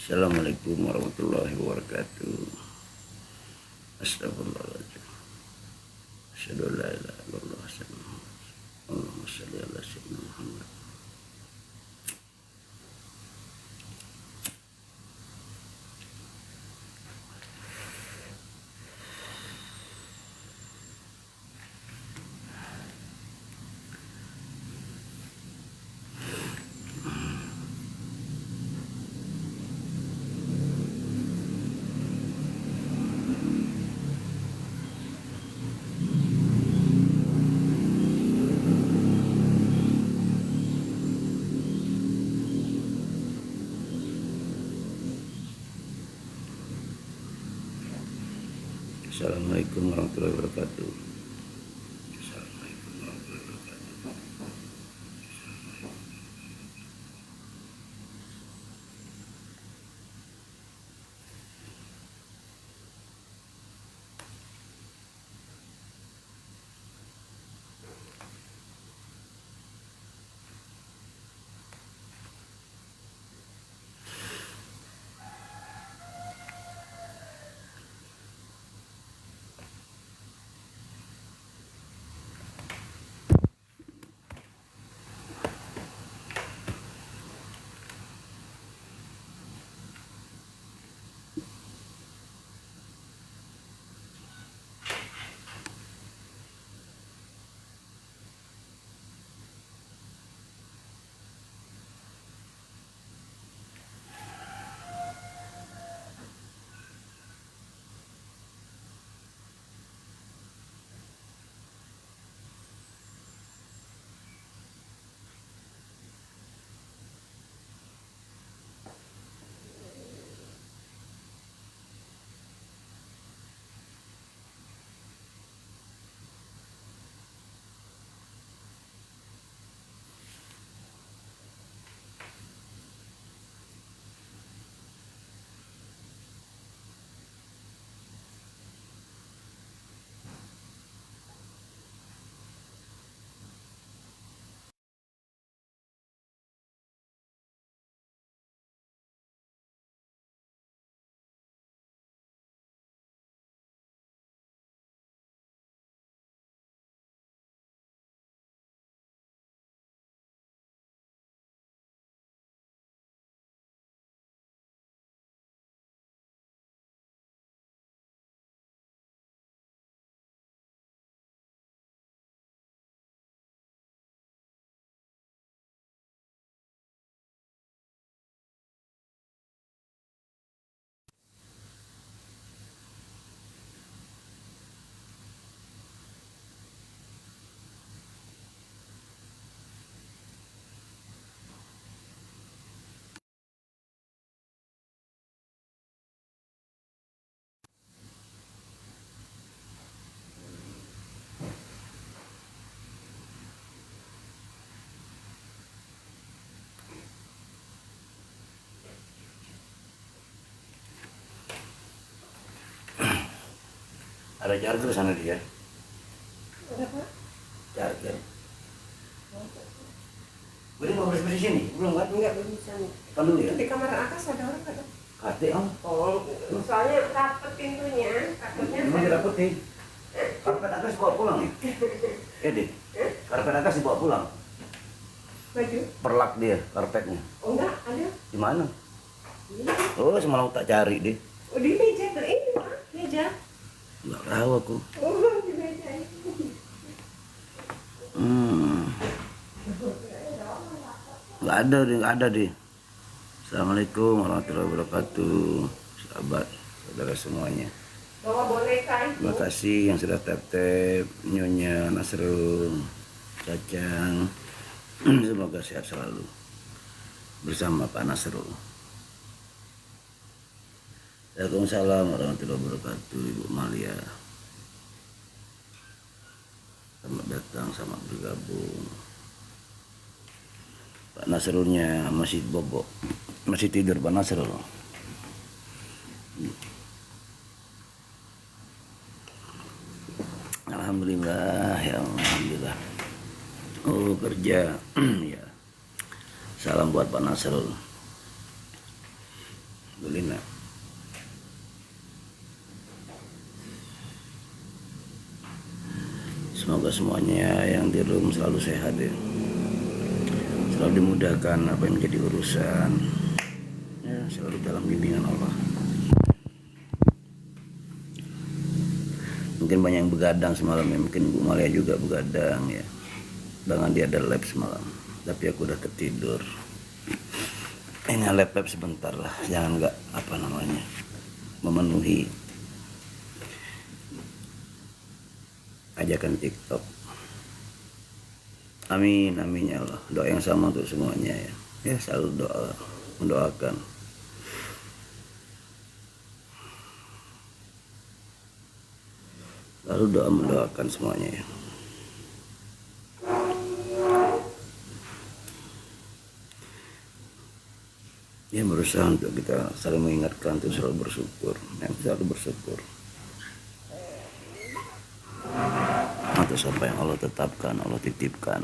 Assalamualaikum warahmatullahi wabarakatuh. Astagfirullahaladzim. Asyhadu an la ilaha illallah. Allahumma shalli ala sayyidina Muhammad. Assalamualaikum warahmatullahi wabarakatuh. Assalamualaikum warahmatullahi wabarakatuh. Ada charger sana dia. Ada apa? Charger. Beli mau bersih sini? Belum kan? Enggak bisa nih. Kan dulu ya? Di kamar atas ada orang nggak? Kate om. Oh, soalnya rapet pintunya, takutnya. Emang tidak putih. Karpet atas bawa pulang ya? Deh. Karpet atas dibawa pulang. Baju? Perlak dia karpetnya. Oh enggak, ada. Di mana? Ini. Oh semalam tak cari deh. Oh di meja tuh, ini Pak, meja. Nggak tahu aku. Oh di meja ini. Nggak ada deh. Assalamualaikum warahmatullahi wabarakatuh. Sahabat, saudara semuanya. Bawa boneka itu. Terima kasih yang sudah tap-tap, Nyonya Nasrul, Cacang. Semoga sehat selalu bersama Pak Nasrul. Waalaikumsalam warahmatullahi wabarakatuh, Ibu Malia. Selamat datang, selamat bergabung. Pak Nasrulnya masih bobok, masih tidur Pak Nasrul. Alhamdulillah, ya alhamdulillah. Oh kerja, ya. Salam buat Pak Nasrul. Bu Lina. Semoga semuanya yang di room selalu sehat ya, selalu dimudahkan apa yang menjadi urusan ya, selalu dalam bimbingan Allah. Mungkin banyak yang begadang semalam ya, mungkin Bu Malia juga begadang ya. Bang Andi ada lab semalam, tapi aku udah ketidur. Ini lab sebentar lah, jangan nggak memenuhi ajakan TikTok. Amin, amin ya Allah. Doa yang sama untuk semuanya ya. Ya selalu mendoakan. Lalu mendoakan semuanya ya. Ya berusaha untuk kita saling mengingatkan untuk selalu bersyukur, selalu bersyukur atas apa yang Allah tetapkan, Allah titipkan.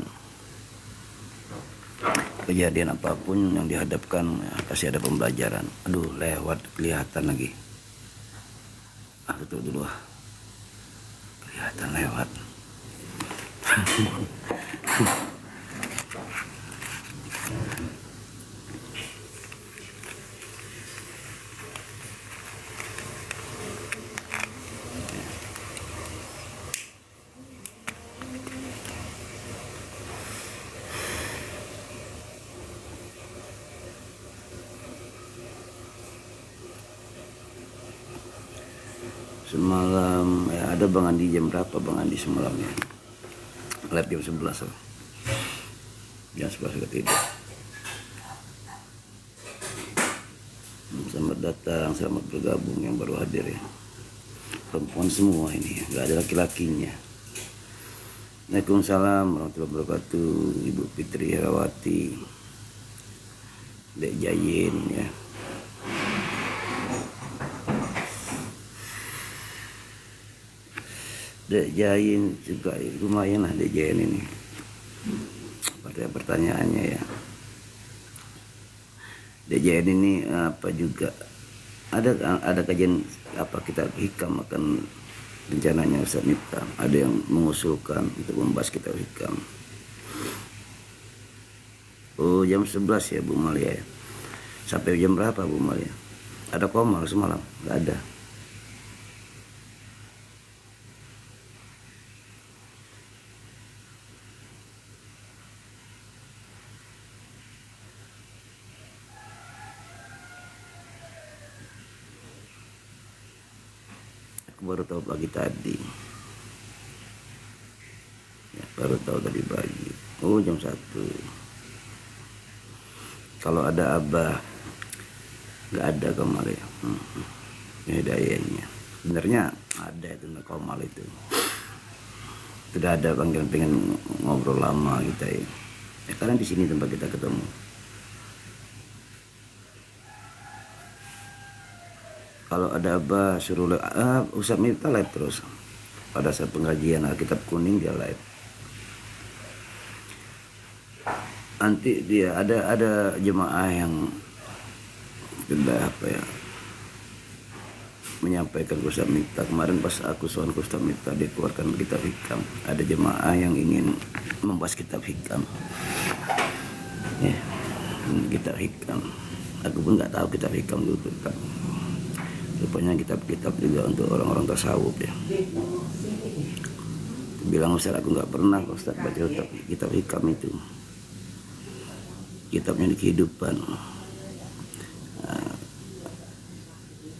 Kejadian apapun yang dihadapkan ya, pasti ada pembelajaran. Aduh, lewat kelihatan lagi. Tutup dulu ah. Kelihatan lewat. Semalam ya ada Bang Andi. Jam berapa Bang Andi semalam ya? Lab jam 11 loh. Jam 11 ketidur. Selamat datang, selamat bergabung yang baru hadir ya. Perempuan semua ini, nggak ada laki-lakinya. Waalaikumsalam warahmatullahi wabarakatuh. Ibu Fitri Herawati, Dek Jayin ya. Dek Jayin juga lumayan lah Dek Jayin ini. Pertanyaannya ya. Dek Jayin ini apa juga ada kajian apa kitab hikam akan rencananya Ustaz Miftah. Ada yang mengusulkan untuk membahas kitab hikam. Oh jam 11 ya Bu Malia ya. Sampai jam berapa Bu Malia? Ada komal semalam? Nggak ada. Baru tahu pagi tadi ya, baru tahu tadi pagi. Oh jam 1. Kalau ada Abah nggak ada Komal ya. Hidayahnya sebenarnya ada itu Komal itu. Sudah ada panggilan pengen ngobrol lama kita ya. Karena di sini tempat kita ketemu. Kalau ada Abah suruh Ustaz Miftah live terus. Pada saat pengajian Alkitab Kuning dia live. Nanti dia ada jemaah yang sudah menyampaikan ke Ustaz Miftah. Kemarin pas aku soal Ustaz Miftah dikeluarkan kitab hikam. Ada jemaah yang ingin membahas kitab hikam. Ya, kitab hikam. Aku pun nggak tahu kitab hikam dulu kan. Rupanya kitab-kitab juga untuk orang-orang tasawuf ya. Bilang Ustaz aku nggak pernah Ustaz baca kitab hikam itu. Kitabnya di kehidupan.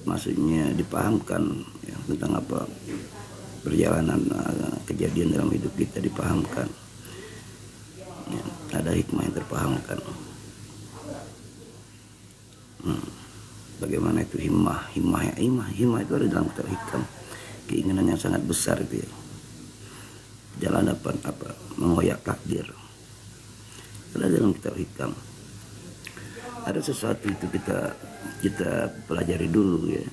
Maksudnya dipahamkan ya, tentang apa perjalanan kejadian dalam hidup kita dipahamkan. Ya, ada hikmah yang terpahamkan. Bagaimana itu himmah itu ada dalam kitab hikam. Keinginan yang sangat besar itu ya. Jalan apa mengoyak takdir. Ada dalam kitab hikam. Ada sesuatu itu kita pelajari dulu ya.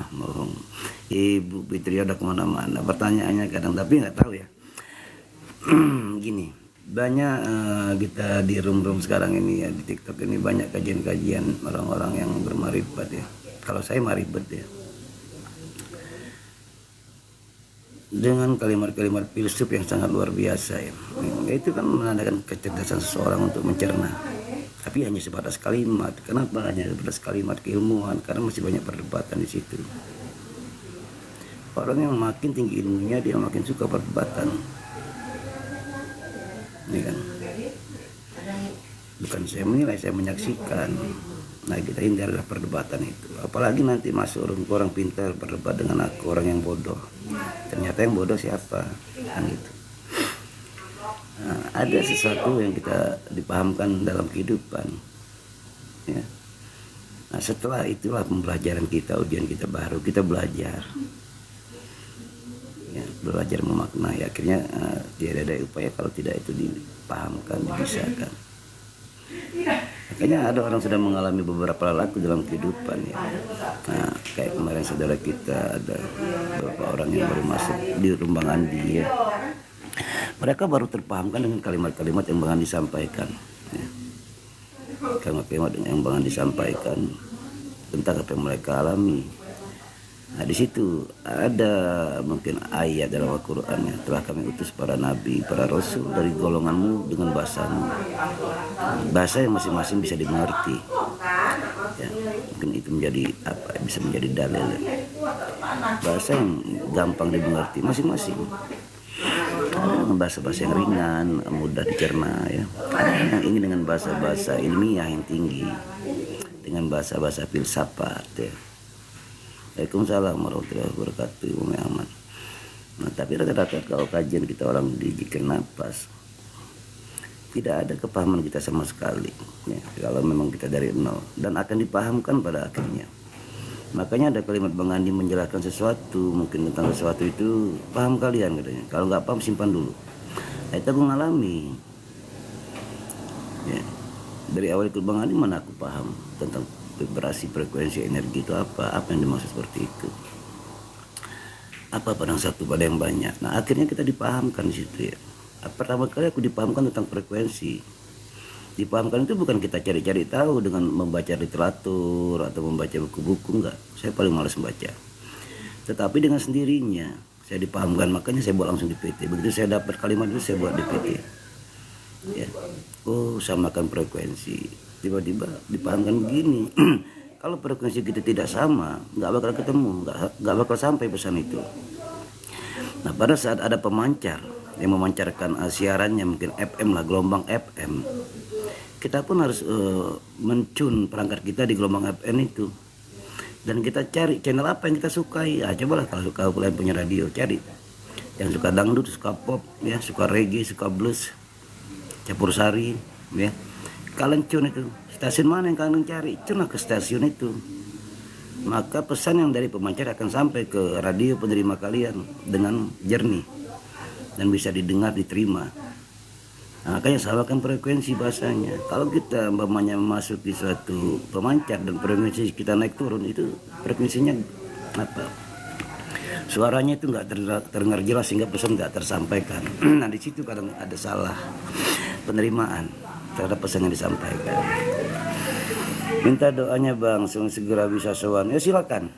Mohon Ibu Fitri ada kemana-mana. Pertanyaannya kadang tapi nggak tahu ya. Gini, banyak kita di room sekarang ini ya, di TikTok ini banyak kajian-kajian orang-orang yang bermarifat ya. Kalau saya marifat ya, dengan kalimat-kalimat filsuf yang sangat luar biasa ya. Itu kan menandakan kecerdasan seseorang untuk mencerna. Tapi hanya sebatas kalimat. Kenapa hanya sebatas kalimat keilmuan? Karena masih banyak perdebatan di situ. Orang yang makin tinggi ilmunya dia makin suka perdebatan. Ini kan. Bukan saya menilai, saya menyaksikan. Nah, kita hindarilah perdebatan itu. Apalagi nanti masuk orang pintar berdebat dengan aku, orang yang bodoh. Ternyata yang bodoh siapa? Kan gitu. Nah, ada sesuatu yang kita dipahamkan dalam kehidupan. Ya. Nah, setelah itulah pembelajaran kita, ujian kita baru kita belajar. Ya, belajar memaknai. Akhirnya tidak ada upaya kalau tidak itu dipahamkan, dibisakan. Makanya ada orang sudah mengalami beberapa laku dalam kehidupan ya. Nah, kayak kemarin saudara kita ada beberapa orang yang baru masuk di Rumbang Andi ya. Mereka baru terpahamkan dengan kalimat-kalimat yang Bang Andi sampaikan. Ya. Kalimat-kalimat yang Bang Andi sampaikan tentang apa yang mereka alami. Nah, di situ ada mungkin ayat dalam Al-Qur'an ya, telah kami utus para nabi, para rasul dari golonganmu dengan bahasamu. Bahasa yang masing-masing bisa dimengerti. Ya, mungkin itu menjadi apa? Bisa menjadi dalil. Ya. Bahasa yang gampang dimengerti masing-masing. Bahasa-bahasa yang ringan, mudah dicerna ya. Ada yang ingin dengan bahasa-bahasa ilmiah yang tinggi, dengan bahasa-bahasa filsafat ya. Waalaikumsalam warahmatullahi wabarakatuh. Aman. Nah, tapi rata-rata kalau kajian kita orang di zikir nafas tidak ada kepahaman kita sama sekali ya, kalau memang kita dari nol, dan akan dipahamkan pada akhirnya. Makanya ada kalimat Bang Andi menjelaskan sesuatu, mungkin tentang sesuatu itu paham kalian katanya. Kalau nggak paham simpan dulu. Nah, itu aku ngalami ya. Dari awal ikut Bang Andi mana aku paham tentang vibrasi, frekuensi, energi itu apa yang dimaksud seperti itu, apa pada satu pada yang banyak. Nah, akhirnya kita dipahamkan di situ ya. Pertama kali aku dipahamkan tentang frekuensi. Dipahamkan itu bukan kita cari-cari tahu dengan membaca literatur atau membaca buku-buku, enggak. Saya paling malas membaca. Tetapi dengan sendirinya saya dipahamkan, makanya saya buat langsung di PT. Begitu saya dapat kalimat itu saya buat di PT. Ya. Oh, samakan frekuensi. Tiba-tiba dipahamkan begini. Kalau frekuensi kita tidak sama, nggak bakal ketemu, nggak bakal sampai pesan itu. Nah, pada saat ada pemancar yang memancarkan siarannya mungkin FM lah, gelombang FM, kita pun harus mencun perangkat kita di gelombang FM itu, dan kita cari channel apa yang kita sukai. Cobalah kalau kalian punya radio, cari yang suka dangdut, suka pop, ya, suka reggae, suka blues, campur sari, ya. Kalian tune itu, stasiun mana yang kalian cari, cuna ke stasiun itu. Maka pesan yang dari pemancar akan sampai ke radio penerima kalian dengan jernih dan bisa didengar, diterima. Nah, makanya samakan frekuensi bahasanya. Kalau kita umpamanya masuk di suatu pemancar dan frekuensi kita naik turun, itu frekuensinya apa? Suaranya itu nggak terdengar jelas sehingga pesan nggak tersampaikan. Nah, di situ kadang ada salah penerimaan terhadap pesan yang disampaikan. Minta doanya Bang, segera bisa sowan. Ya silakan.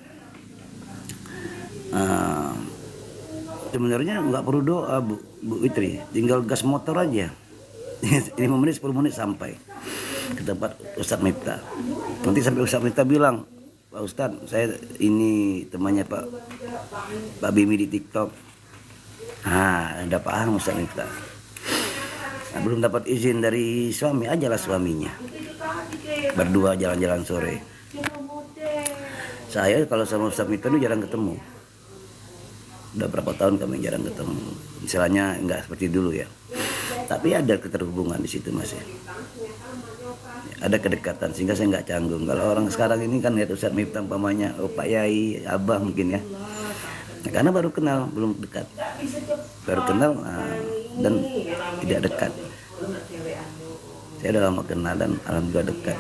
Sebenarnya nggak perlu doa Bu Fitri, tinggal gas motor aja. 5 menit 10 menit sampai ke tempat Ustadz Miftah. Nanti sampai Ustadz Miftah bilang, Pak Ustadz, saya ini temannya Pak Bimi di TikTok. Udah paham Ustadz Miftah. Nah, belum dapat izin dari suami, ajalah suaminya. Berdua jalan-jalan sore. Saya kalau sama Ustadz Miftah itu jarang ketemu. Udah berapa tahun kami jarang ketemu. Misalnya nggak seperti dulu ya. Tapi ada keterhubungan di situ masih. Ada kedekatan sehingga saya nggak canggung. Kalau orang sekarang ini kan lihat Ustadz Miftah umpamanya, oh Pak Yai, Abah mungkin ya. Nah, karena baru kenal, belum dekat. Baru kenal dan tidak dekat. Saya udah lama kenal dan alhamdulillah dekat.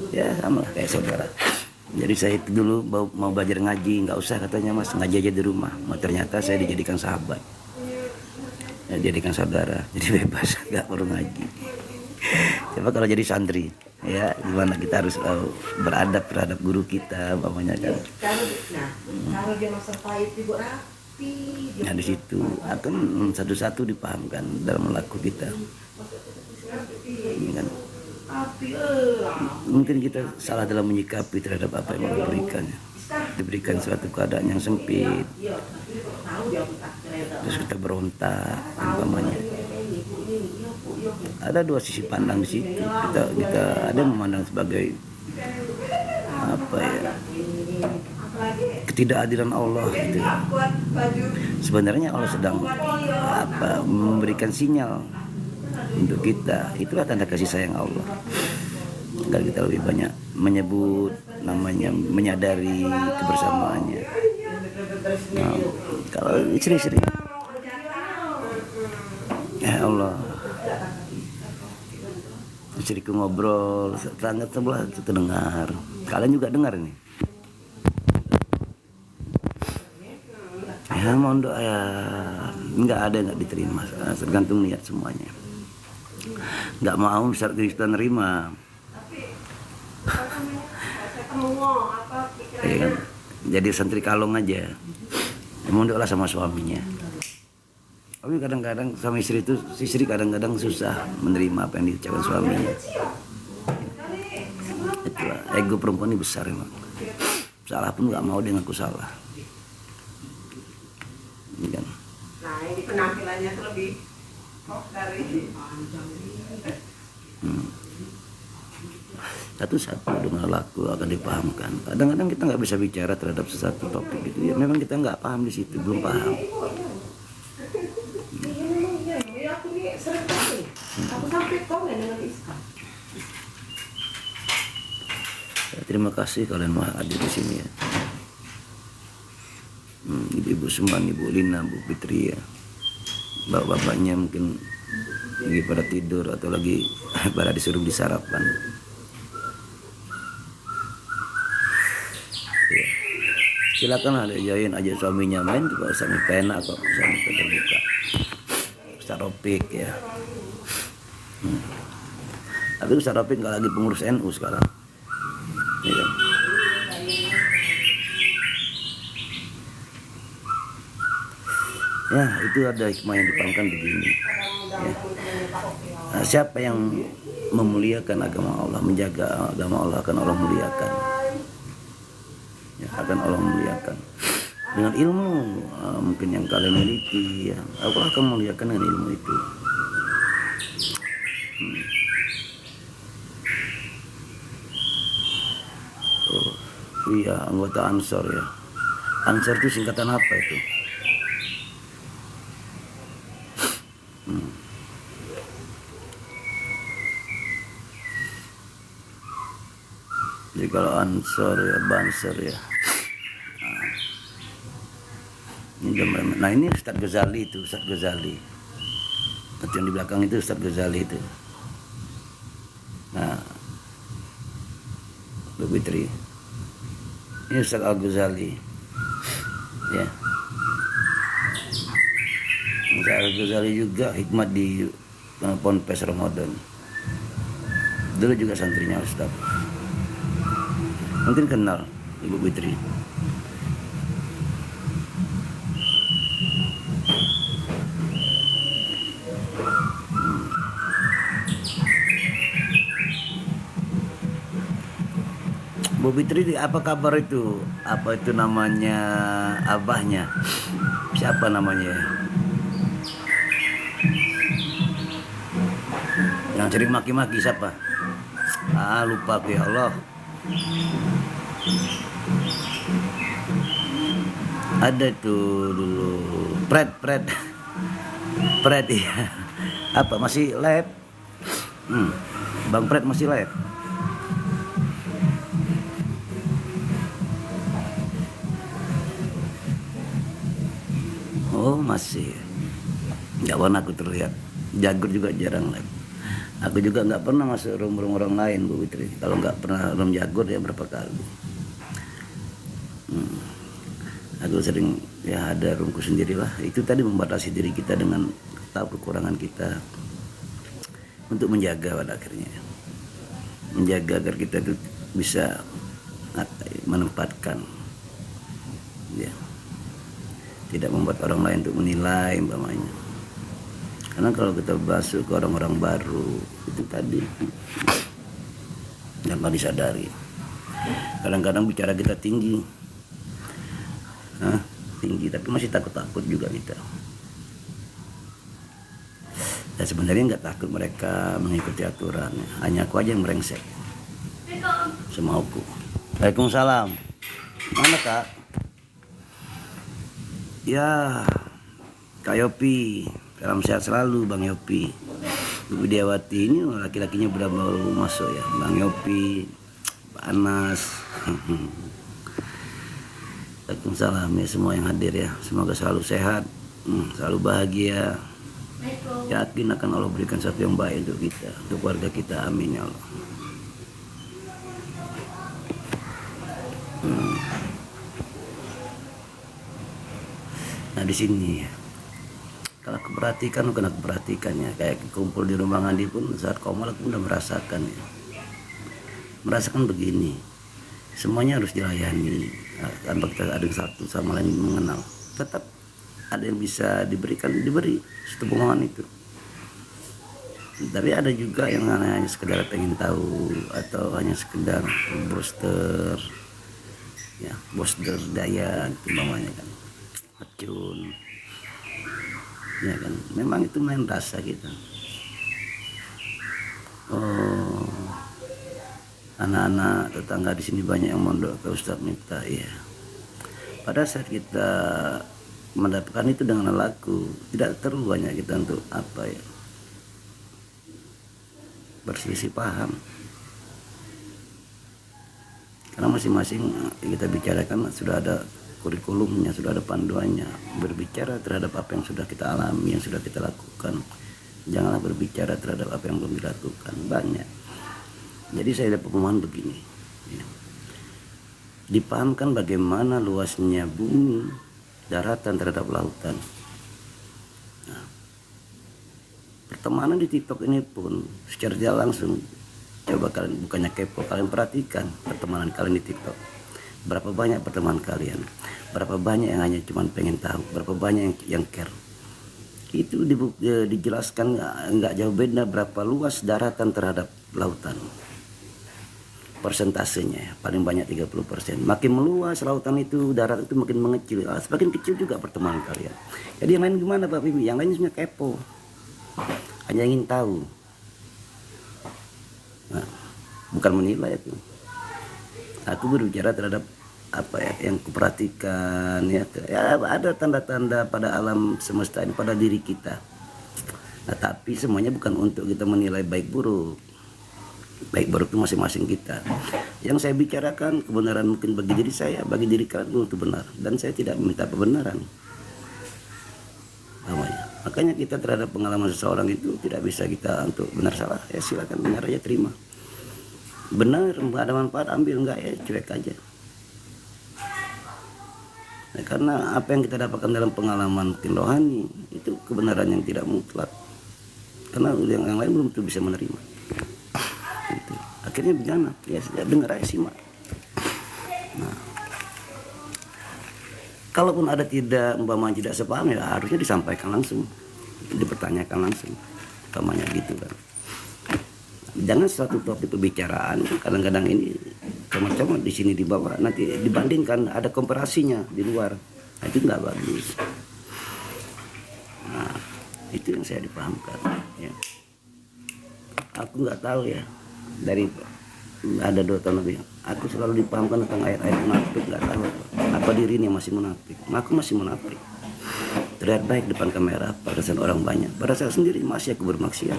Ya sama lah kayak saudara. Jadi saya itu dulu mau belajar ngaji, nggak usah katanya Mas, ngaji aja di rumah. Ternyata saya dijadikan sahabat. jadikan saudara, jadi bebas, nggak perlu ngaji. Coba kalau jadi santri, ya gimana kita harus beradab terhadap guru kita, umpamanya kan. Kalau dia masak pahit ibu rapi. Nah di situ akan satu-satu dipahamkan dalam laku kita. Ini kan. Mungkin kita salah dalam menyikapi terhadap apa yang Allah berikan. Diberikan suatu keadaan yang sempit, terus kita berontak, umpamanya. Ada dua sisi pandang di situ. Kita ada memandang sebagai apa ya, ketidakadilan Allah gitu. Sebenarnya Allah sedang memberikan sinyal untuk kita. Itulah tanda kasih sayang Allah. Agar kita lebih banyak menyebut namanya, menyadari kebersamaannya. Nah, kalau istri-istri, ya Allah, istriku ngobrol, tetangga sebelah itu terdengar. Kalian juga dengar nih. Ya mohon doa ya, nggak ada nggak diterima, tergantung niat semuanya. Nggak mau Ustaz Kristen nerima. Ya kan? Jadi santri kalong aja. Mohon doa sama suaminya. Tapi kadang-kadang sama istri itu, istri kadang-kadang susah menerima apa yang diucapkan suaminya. Itulah, ego perempuan ini besar emang. Salah pun nggak mau dia ngaku salah. Ini kan. Nah ini penampilannya tuh lebih dari Satu-satu dengan laku akan dipahamkan. Kadang-kadang kita nggak bisa bicara terhadap sesuatu topik gitu. Ya, memang kita nggak paham di situ, belum paham. Iya, aku nih sering kali. Aku sampai komen dengan Iska. Ya, terima kasih kalian mau hadir di sini ya. Ibu-ibu semua, Ibu Lina, Bu Fitri ya. Bapak-bapaknya mungkin lagi pada tidur atau lagi pada disuruh di sarapan. Ya. Silakan ada join aja suaminya main juga sambil pena kok, sambil terbuka. Ustaz Ropik ya. Tapi Ustaz Ropik nggak lagi pengurus NU sekarang. Ya. Ya itu ada hikmah yang dipahamkan begini. Ya. Nah, siapa yang memuliakan agama Allah, menjaga agama Allah, akan Allah muliakan. Ya, akan Allah muliakan dengan ilmu mungkin yang kalian miliki. Ya, Allah akan memuliakan dengan ilmu itu. Oh, iya anggota Ansor ya. Ansor itu singkatan apa itu? Jadi kalau Ansor ya, Bansor ya. Nah ini Ustaz Ghazali itu, Ustaz Ghazali. Yang di belakang itu Ustaz Ghazali itu. Nah, Bu Fitri. Ini Ustaz Al-Ghazali. Ya. Ustaz Al-Ghazali juga hikmat di Ponpes Ramadan. Dulu juga santrinya Ustaz. Mungkin kenal Ibu Fitri. Bu Fitri apa kabar itu? Apa itu namanya abahnya? Siapa namanya? Yang sering maki-maki siapa? Lupa aku ya Allah. Ada tuh dulu Pred ya. Apa masih lab? Bang Pred masih lab. Oh masih. Nggak pernah aku terlihat. Jagur juga jarang lab. Aku juga nggak pernah masuk room orang lain Bu Fitri. Kalau nggak pernah room Jagur ya berapa kali. Aku sering Ya ada rungku sendirilah. Itu tadi membatasi diri kita dengan tahu kekurangan kita untuk menjaga pada akhirnya, menjaga agar kita itu bisa menempatkan, ya, tidak membuat orang lain untuk menilai umpamanya. Karena kalau kita masuk ke orang-orang baru itu tadi tanpa disadari, kadang-kadang bicara kita tinggi, tinggi tapi masih takut-takut juga kita. Dan sebenarnya nggak takut mereka mengikuti aturan, hanya aku aja yang merengsek semauku. Waalaikumsalam. Mana kak? Ya, Kak Yopi, salam sehat selalu Bang Yopi. Ibu Diawati ini laki-lakinya udah baru masuk ya, Bang Yopi, Pak Anas. Waalaikumsalam ya semua yang hadir ya, semoga selalu sehat, selalu bahagia. Yakin akan Allah berikan sesuatu yang baik untuk kita, untuk keluarga kita, amin ya Allah. Nah di sini kalau aku perhatikan, bukan aku perhatikan ya, kayak kumpul di rumah Andi pun saat komal aku udah merasakan ya, merasakan begini, semuanya harus dilayani tanpa kita ada satu sama lain mengenal, tetap ada yang bisa diberikan, diberi satu hubungan itu. Tapi ada juga yang hanya sekedar pengen tahu atau hanya sekedar booster, ya booster daya itu namanya kan, racun, ya kan. Memang itu main rasa kita. Oh, anak-anak tetangga di sini banyak yang mondok ke Ustadz Miftah, ya. Pada saat kita mendapatkan itu dengan laku, tidak terlalu banyak kita untuk apa ya, berselisih paham, karena masing-masing kita bicarakan sudah ada kurikulumnya, sudah ada panduannya. Berbicara terhadap apa yang sudah kita alami, yang sudah kita lakukan, janganlah berbicara terhadap apa yang belum dilakukan. Banyak. Jadi saya ada pemahaman begini ya. Dipahamkan bagaimana luasnya bumi, daratan terhadap lautan. Nah, pertemanan di TikTok ini pun secara tidak langsung, coba kalian, bukannya kepo, kalian perhatikan pertemanan kalian di TikTok. Berapa banyak pertemanan kalian, berapa banyak yang hanya cuma pengen tahu, berapa banyak yang care. Itu dijelaskan nggak jauh beda berapa luas daratan terhadap lautan. Persentasenya paling banyak 30%. Makin meluas lautan itu, darat itu makin mengecil. Semakin kecil juga pertemanan kalian. Jadi yang lain gimana Pak Bibi? Yang lain sebenarnya kepo, hanya ingin tahu. Nah, bukan menilai itu. Aku berbicara terhadap apa ya yang kuperhatikan ya. Ya ada tanda-tanda pada alam semesta ini, pada diri kita. Nah, tapi semuanya bukan untuk kita menilai baik buruk. Baik buruk itu masing-masing kita. Yang saya bicarakan kebenaran mungkin bagi diri saya, bagi diri kalian belum itu benar, dan saya tidak meminta kebenaran. Makanya kita terhadap pengalaman seseorang itu tidak bisa kita untuk benar salah, ya silakan benar aja terima. Benar nggak ada manfaat ambil, enggak ya cuek aja. Nah, karena apa yang kita dapatkan dalam pengalaman mungkin rohani itu kebenaran yang tidak mutlak, karena yang lain belum tentu bisa menerima. Gitu. Akhirnya bagaimana? Ya dengar aja simak. Nah, kalaupun ada tidak umpamanya tidak sepaham ya harusnya disampaikan langsung, dipertanyakan langsung, umpamanya gitu kan. Jangan suatu topik pembicaraan kadang-kadang ini cuma-cuma di sini di bawah, nanti dibandingkan ada komparasinya di luar, nah, itu nggak bagus. Nah, itu yang saya dipahamkan ya. Aku nggak tahu ya, dari ada 2 tahun lebih aku selalu dipahamkan tentang ayat-ayat munafik, nggak tahu apa diri ini masih munafik. Aku masih munafik, terlihat baik depan kamera pada saat orang banyak, pada saat sendiri masih aku bermaksiat.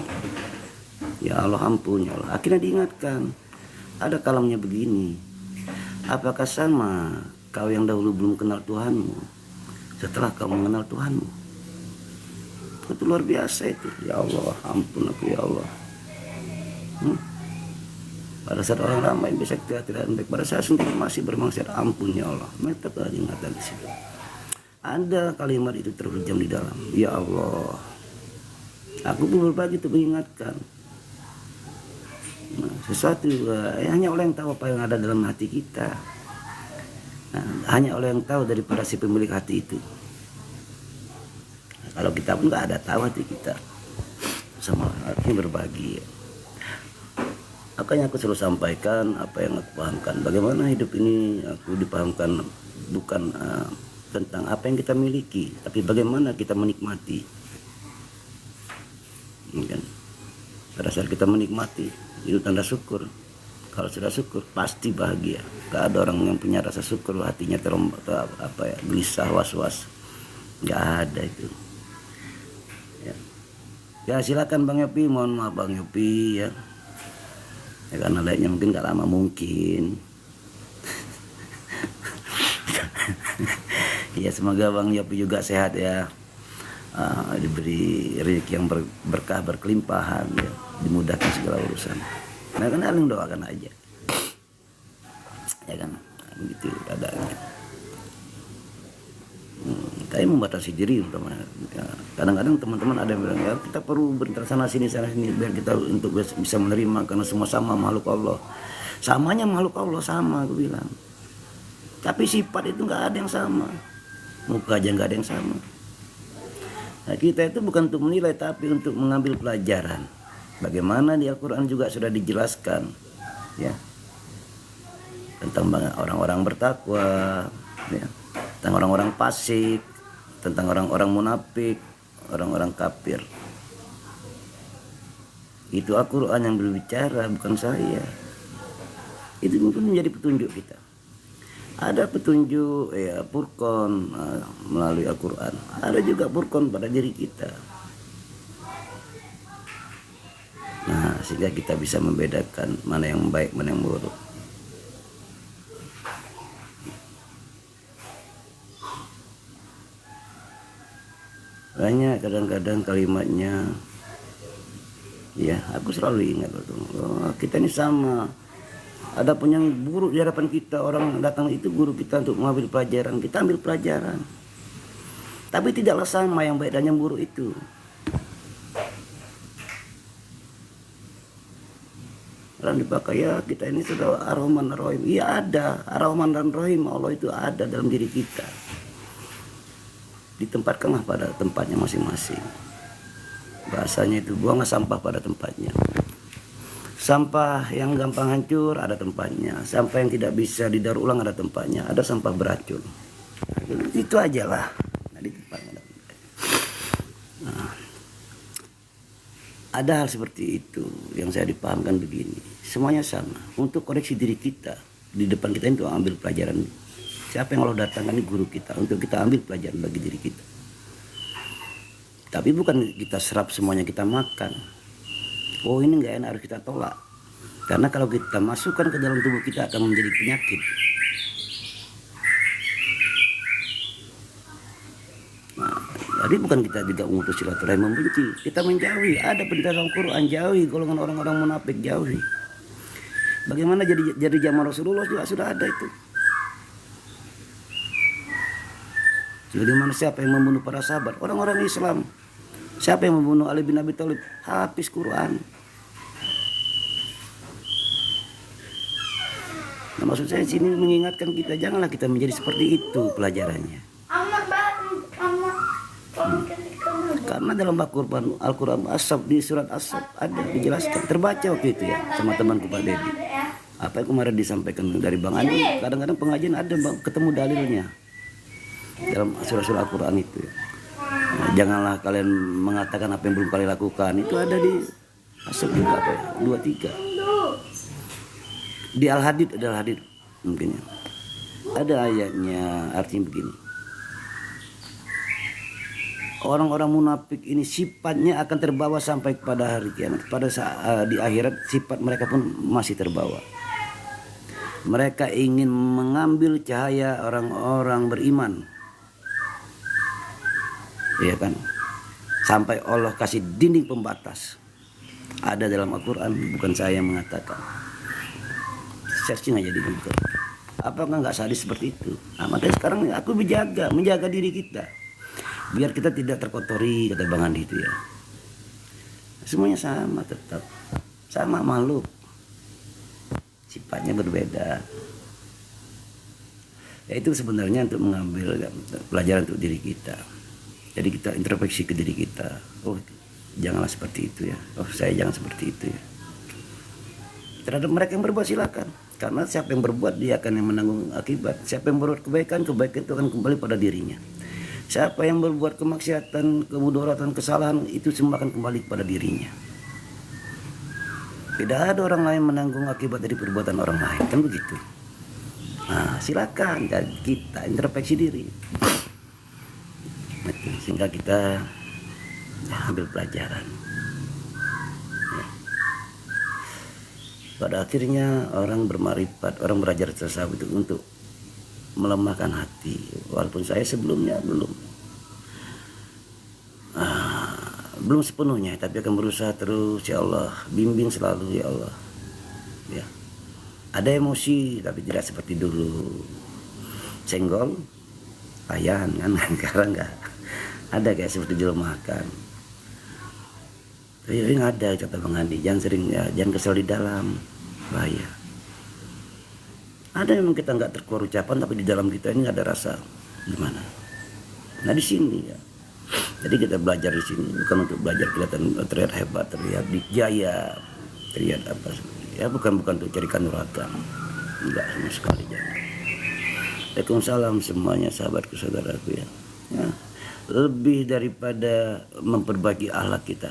Ya Allah ampun ya Allah. Akhirnya diingatkan, ada kalamnya begini, apakah sama kau yang dahulu belum kenal Tuhanmu setelah kau mengenal Tuhanmu? Itu luar biasa itu. Ya Allah ampun aku ya Allah. Pada saat orang ramai bisa kita tidak baik, pada saat sendiri masih bermaksiat, ampun ya Allah. Mereka telah diingatkan di situ. Ada kalimat itu terhujam di dalam. Ya Allah, aku pun berbagi untuk mengingatkan. Nah, sesuatu hanya Allah yang tahu apa yang ada dalam hati kita. Nah, hanya Allah yang tahu daripada si pemilik hati itu. Nah, kalau kita pun nggak ada tahu hati kita, sama artinya berbagi. Makanya aku selalu sampaikan apa yang aku pahamkan. Bagaimana hidup ini aku dipahamkan bukan tentang apa yang kita miliki, tapi bagaimana kita menikmati. Kan? Pada saat kita menikmati, itu tanda syukur. Kalau sudah syukur, pasti bahagia. Gak ada orang yang punya rasa syukur, hatinya terombak, gelisah, was-was. Gak ada itu. Ya silakan Bang Yopi, mohon maaf Bang Yopi ya. Ya karena lainnya mungkin gak lama mungkin. Ya semoga Bang Yopi juga sehat ya. Diberi rezeki yang berkah, berkelimpahan ya. Dimudahkan segala urusan. Nah kan saling doakan aja. Ya kan, begitu adanya. Saya membatasi diri ya, kadang-kadang teman-teman ada yang bilang ya kita perlu berinteraksi sana sini biar kita untuk bisa menerima karena semua sama makhluk Allah. Samanya makhluk Allah sama aku bilang. Tapi sifat itu nggak ada yang sama. Muka aja nggak ada yang sama. Nah, kita itu bukan untuk menilai tapi untuk mengambil pelajaran. Bagaimana di Al-Quran juga sudah dijelaskan ya tentang orang-orang bertakwa ya, tentang orang-orang fasik, tentang orang-orang munafik, orang-orang kafir. Itu Al-Quran yang berbicara, bukan saya. Itu mungkin menjadi petunjuk kita. Ada petunjuk ya Furqan melalui Al-Quran. Ada juga Furqan pada diri kita. Nah, sehingga kita bisa membedakan mana yang baik, mana yang buruk. Banyak kadang-kadang kalimatnya ya aku selalu ingat kita ini sama. Ada pun yang buruk di hadapan kita, orang datang itu guru kita untuk mengambil pelajaran, kita ambil pelajaran. Tapi tidaklah sama yang baik dan yang buruk itu. Orang dipakai ya kita ini sudah Ar-Rahman Ar-Rahim. Iya ada Ar-Rahman dan Rahim, Allah itu ada dalam diri kita. Ditempatkanlah pada tempatnya masing-masing. Bahasanya itu buanglah sampah pada tempatnya. Sampah yang gampang hancur ada tempatnya. Sampah yang tidak bisa didaur ulang ada tempatnya. Ada sampah beracun. Itu aja lah. Nah, di tempatnya. Nah, ada hal seperti itu yang saya dipahamkan begini. Semuanya sama. Untuk koreksi diri kita. Di depan kita itu ambil pelajaran. Siapa yang Allah datangkan ini guru kita. Untuk kita ambil pelajaran bagi diri kita. Tapi bukan kita serap semuanya kita makan. Oh ini nggak enak harus kita tolak. Karena kalau kita masukkan ke dalam tubuh kita akan menjadi penyakit. Nah, jadi bukan kita juga mengutus silaturahim membenci. Kita menjauhi. Ada perintah Al-Quran, jauhi golongan orang-orang munafik, jauhi. Bagaimana jadi zaman Rasulullah juga sudah ada itu. Jadi mana siapa yang membunuh para sahabat? Orang-orang Islam. Siapa yang membunuh Ali bin Abi Thalib? Hafiz Quran. Nah, maksud saya sini mengingatkan kita janganlah kita menjadi seperti itu pelajarannya. Karena dalam Al-Quran As-Sab di surat As-Sab ada dijelaskan, terbaca waktu itu ya sama temanku Pak Dedi. Apa yang kemarin disampaikan dari Bang Andi, kadang-kadang pengajian ada ketemu dalilnya dalam surah-surah Al-Quran itu. Nah, janganlah kalian mengatakan apa yang belum kalian lakukan. Itu ada di As-Sab juga apa ya? 23. Di Al-Hadid ada Al-Hadid mungkin ya. Ada ayatnya artinya begini. Orang-orang munafik ini sifatnya akan terbawa sampai kepada hari kiamat. Pada saat di akhirat sifat mereka pun masih terbawa. Mereka ingin mengambil cahaya orang-orang beriman. Iya kan? Sampai Allah kasih dinding pembatas. Ada dalam Al-Quran, bukan saya yang mengatakan. Searching aja di Google. Apakah nggak sadis seperti itu? Nah, makanya sekarang aku menjaga diri kita, biar kita tidak terkotori, kata Bang Andi itu ya. Semuanya sama, tetap sama makhluk, sifatnya berbeda. Ya itu sebenarnya untuk mengambil pelajaran untuk diri kita. Jadi kita introspeksi ke diri kita. Oh, janganlah seperti itu ya. Oh, saya jangan seperti itu ya. Terhadap mereka yang berbuat silakan. Karena siapa yang berbuat dia akan yang menanggung akibat. Siapa yang berbuat kebaikan, kebaikan itu akan kembali pada dirinya. Siapa yang berbuat kemaksiatan, kemudaratan, kesalahan, itu semua akan kembali kepada dirinya. Tidak ada orang lain menanggung akibat dari perbuatan orang lain, kan begitu. Nah, silakan dan kita introspeksi diri, sehingga kita ambil pelajaran. Ya. Pada akhirnya orang bermarifat, orang belajar tasawuf itu untuk melemahkan hati. Walaupun saya sebelumnya belum sepenuhnya, tapi akan berusaha terus. Ya Allah, bimbing selalu ya Allah. Ya. Ada emosi tapi tidak seperti dulu. Senggol, layan kan sekarang nggak ada kayak seperti dilemahkan. Sering ada kata Bang Andi, jangan sering ya, jangan kesel di dalam, bahaya. Ada memang kita nggak terkeluar ucapan tapi di dalam kita ini ada rasa gimana. Nah di sini ya. Jadi kita belajar di sini bukan untuk belajar kelihatan terlihat hebat, terlihat dijaya, terlihat apa. Ya bukan untuk cari kanuragan. Enggak sama sekali jangan. Waalaikumsalam semuanya sahabatku saudaraku ya. Ya. Lebih daripada memperbaiki akhlak kita,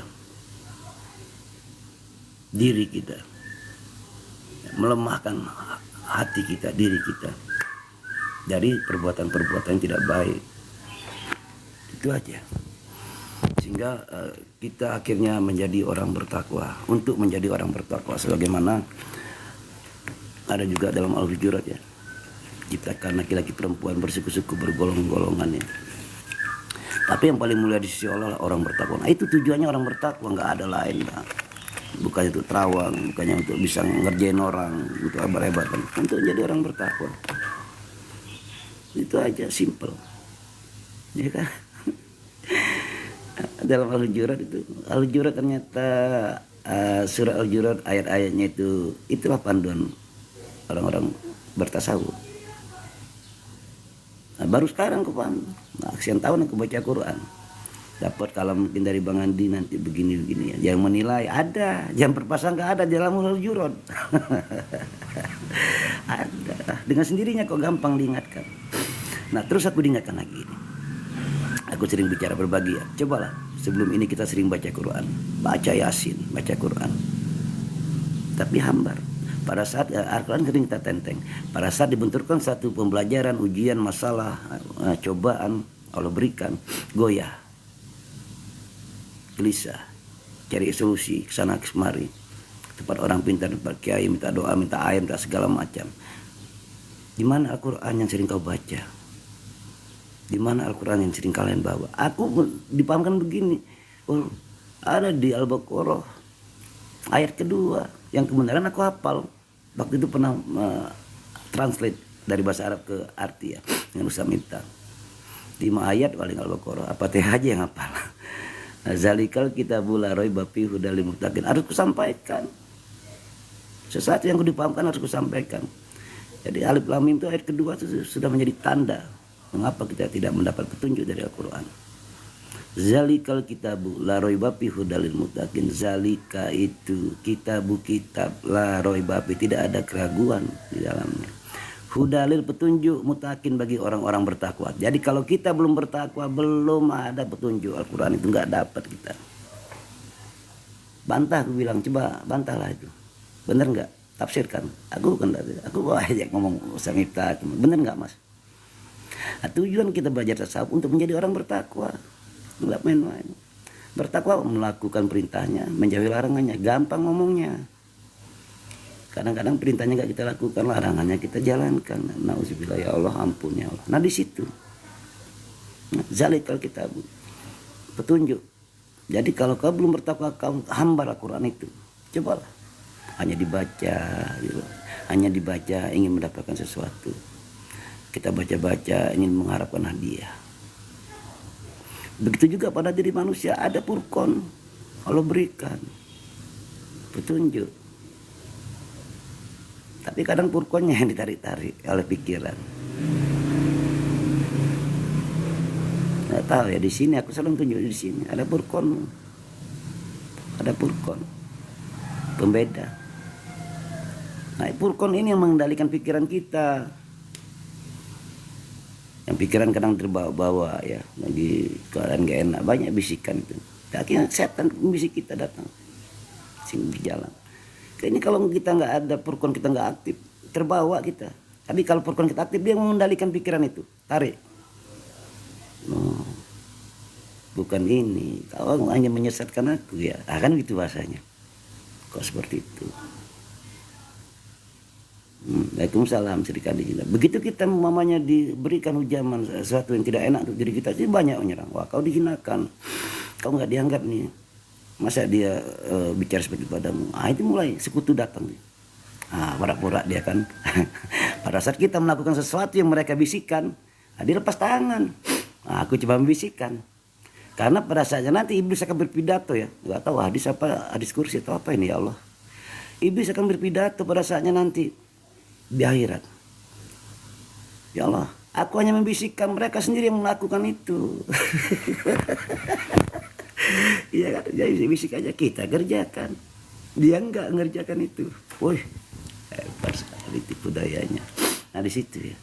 diri kita, melemahkan hati kita, diri kita dari perbuatan-perbuatan yang tidak baik. Itu aja. Sehingga kita akhirnya menjadi orang bertakwa. Untuk menjadi orang bertakwa sebagaimana ada juga dalam Al-Hujurat ya. Kita karena laki-laki perempuan bersuku-suku bergolong-golongan ya. Tapi yang paling mulia di sisi Allah adalah orang bertakwa. Nah itu tujuannya orang bertakwa, nggak ada lain Pak. Bukannya untuk terawang, bukannya untuk bisa ngerjain orang, untuk hebat-hebatan, untuk jadi orang bertakwa. Itu aja, simple. Ya kan? Dalam Al-Hujurat itu, Al-Hujurat ternyata surah Al-Hujurat ayat-ayatnya itu, itulah panduan orang-orang bertasawuf. Nah, baru sekarang aku paham. Nah, sekian tahun aku baca Quran. Dapat kalau mungkin dari Bang Andi nanti begini-begini ya. Yang menilai ada, jangan berprasangka ada di dalam Al-Hujurat. Ada. Dengan sendirinya kok gampang diingatkan. Nah, terus aku diingatkan lagi ini. Aku sering bicara berbagi ya. Cobalah sebelum ini kita sering baca Quran, baca Yasin, baca Quran. Tapi hambar. Pada saat Al-Quran sering kita tenteng. Pada saat dibenturkan satu pembelajaran, ujian, masalah, cobaan Allah berikan, goyah, gelisah, cari solusi kesana kemari. Tempat orang pintar, tempat kiai minta doa, minta air, minta segala macam. Di mana Al-Quran yang sering kau baca? Di mana Al-Quran yang sering kalian bawa? Aku dipahamkan begini. Oh, ada di Al-Baqarah ayat kedua yang kebenaran aku hafal. Waktu itu pernah translate dari bahasa Arab ke arti ya, dengan usah minta 5 ayat paling Al-Baqarah. Apa teh aja yang hafal. Zalikal kitabul la raiba fihi hudal lil muttaqin. Harus kusampaikan. Sesuatu yang aku dipahamkan harus kusampaikan. Jadi alif lam mim itu ayat kedua itu sudah menjadi tanda mengapa kita tidak mendapat petunjuk dari Al-Quran. Zalikal kitabu la raiba fihi hudal lil muttaqin. Zalika itu kitabu kitab la raiba fihi, tidak ada keraguan di dalamnya. Hudalil petunjuk mutakin bagi orang-orang bertakwa. Jadi kalau kita belum bertakwa, belum ada petunjuk Al-Quran itu nggak dapat kita. Bantah aku bilang, coba bantahlah itu. Bener nggak? Tafsirkan. Aku kan aku aja ngomong samita, bener nggak mas? Nah, tujuan kita belajar tasawuf untuk menjadi orang bertakwa. Nggak main-main. Bertakwa melakukan perintahnya, menjauhi larangannya. Gampang ngomongnya. Kadang-kadang perintahnya nggak kita lakukan, larangannya kita jalankan. Nauzubillah ya Allah, ampun ya Allah. Nah di situ, zalikal kitab, petunjuk. Jadi kalau kau belum bertakwa, kau hambar Al-Quran itu. Cobalah. hanya dibaca gitu. Hanya dibaca ingin mendapatkan sesuatu. Kita baca-baca ingin mengharapkan hadiah. Begitu juga pada diri manusia ada furqan. Allah berikan petunjuk. Tapi kadang furqannya yang ditarik-tarik oleh pikiran. Nggak tahu ya, di sini aku selalu tunjuk di sini ada furqan. Ada furqan. Pembeda. Nah, furqan ini yang mengendalikan pikiran kita. Yang pikiran kadang terbawa-bawa ya, lagi keadaan gak enak, banyak bisikan itu. Akhirnya setan bisik kita datang, sing berjalan. Ini kalau kita nggak ada furqan, kita nggak aktif, terbawa kita. Tapi kalau furqan kita aktif, dia mengendalikan pikiran itu, tarik. No, bukan ini, kau hanya menyesatkan aku ya, kan gitu bahasanya. Kok seperti itu? Waalaikumsalam Sri. Begitu kita mamanya diberikan ujaman sesuatu yang tidak enak untuk diri kita, itu banyak menyerang. Wah, kau dihinakan, kau nggak dianggap nih. Masa dia bicara seperti padamu? Itu mulai sekutu datang. Pura-pura dia kan. Pada saat kita melakukan sesuatu yang mereka bisikan, dia lepas tangan. Aku coba membisikkan. Karena pada saatnya nanti iblis akan berpidato ya. Nggak tahu hadis kursi atau apa ini ya Allah. Iblis akan berpidato pada saatnya nanti di akhirat. Ya Allah, aku hanya membisikkan, mereka sendiri yang melakukan itu. Iya kan, jadi bisik aja, kita kerjakan. Dia enggak ngerjakan itu. Woi, hebat sekali tipu dayanya. Nah di situ ya,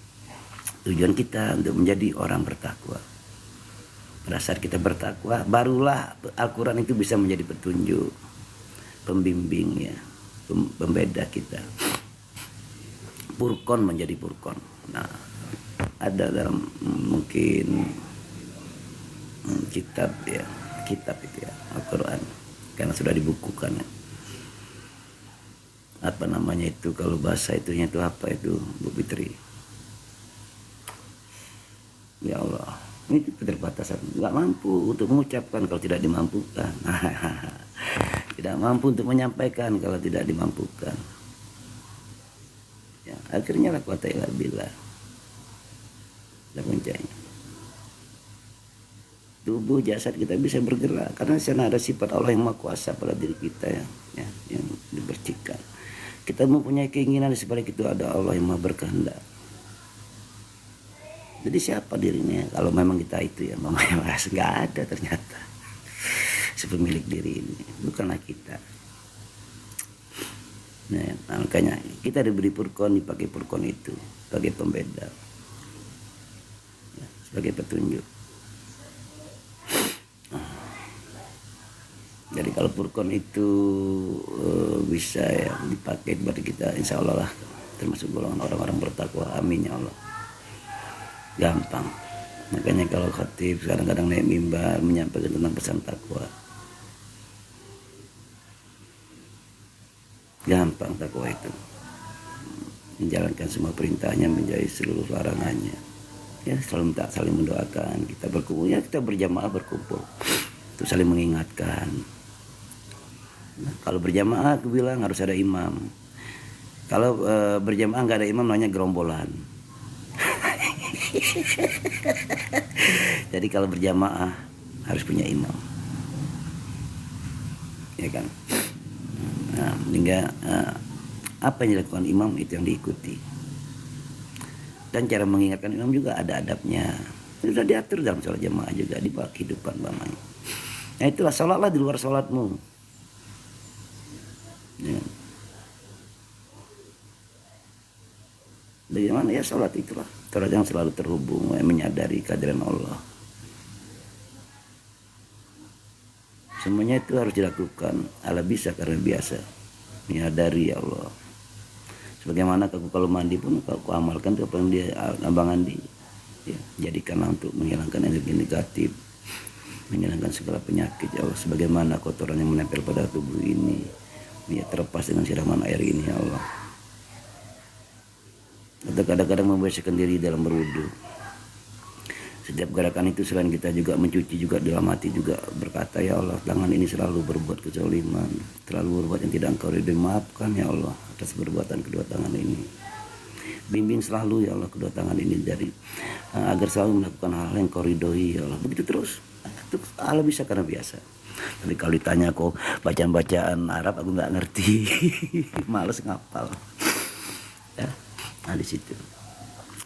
tujuan kita untuk menjadi orang bertakwa. Pada saat kita bertakwa, barulah Al-Quran itu bisa menjadi petunjuk, pembimbing ya, pembeda kita. Furqan menjadi furqan. Nah, ada dalam mungkin kitab itu ya, Al-Quran, karena sudah dibukukan ya. Apa namanya itu kalau bahasa itunya itu apa itu Bu Fitri? Ya Allah, ini keterbatasan, nggak mampu untuk mengucapkan kalau tidak dimampukan. Tidak mampu untuk menyampaikan kalau tidak dimampukan. Ya, akhirnya la quwata illa billah. Kuncinya. Tubuh jasad kita bisa bergerak karena sana ada sifat Allah yang Maha Kuasa pada diri kita ya, yang dipercikan. Kita mempunyai keinginan di sebalik itu ada Allah yang Maha berkehendak. Jadi siapa dirinya kalau memang kita itu ya, mamanya merasa nggak ada ternyata. Sepemilik diri ini bukanlah kita. Nah, makanya kita diberi furqan, dipakai furqan itu sebagai pembeda, ya, sebagai petunjuk. Jadi kalau furqan itu bisa ya dipakai buat kita, insya Allah lah termasuk golongan orang-orang bertakwa. Amin ya Allah. Gampang. Makanya kalau khatib kadang-kadang naik mimbar menyampaikan tentang pesan takwa. Gampang takwa itu. Menjalankan semua perintahnya, menjauhi seluruh larangannya. Ya selalu minta saling mendoakan. Kita berkumpul ya, kita berjamaah berkumpul. Itu saling mengingatkan. Nah, kalau berjamaah aku bilang harus ada imam. Kalau berjamaah nggak ada imam namanya gerombolan. Jadi kalau berjamaah harus punya imam, ya kan? Nah, hingga apa yang dilakukan imam itu yang diikuti. Dan cara mengingatkan imam juga ada adabnya. Sudah diatur dalam sholat jamaah juga di bawah kehidupan bamanya. Nah itulah, sholatlah di luar sholatmu. Ya. Bagaimana ya sholat itulah. Sholat yang selalu terhubung, menyadari kehadiran Allah. Semuanya itu harus dilakukan ala bisa karena biasa. Menyadari ya Allah. Sebagaimana aku kalau mandi pun aku amalkan apa yang dia Abang Andi ya, jadikanlah untuk menghilangkan energi negatif, menghilangkan segala penyakit ya Allah. Sebagaimana kotoran yang menempel pada tubuh ini ya terlepas dengan siraman air ini ya Allah. Atau kadang-kadang membiasakan diri dalam berwudu. Setiap gerakan itu selain kita juga mencuci juga dalam hati juga berkata, ya Allah, tangan ini selalu berbuat kezaliman, selalu berbuat yang tidak engkau ridhoi, maafkan ya Allah atas perbuatan kedua tangan ini. Bimbing selalu ya Allah kedua tangan ini dari agar selalu melakukan hal yang kau ridhoi ya Allah. Begitu terus. Itu Allah bisa karena biasa. Tapi kalau ditanya kok bacaan-bacaan Arab aku nggak ngerti. Males ngapal. Ya. Nah di situ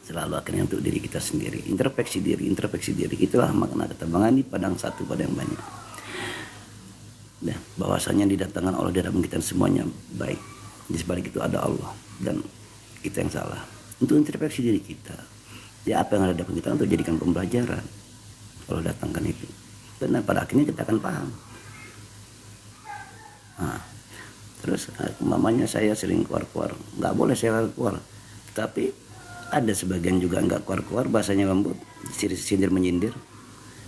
selalu akhirnya untuk diri kita sendiri, introspeksi diri, itulah makna kata Bang Andi, padang satu pada yang banyak. Nah, bahwasanya didatangkan Allah di hadapan kita semuanya baik. Di sebalik itu ada Allah dan kita yang salah. Untuk introspeksi diri kita, ya apa yang ada di hadapan kita untuk jadikan pembelajaran. Kalau datangkan itu, dan pada akhirnya kita akan paham. Nah, terus mamanya saya sering keluar, nggak boleh saya keluar, tapi ada sebagian juga nggak keluar, bahasanya lembut, sindir menyindir,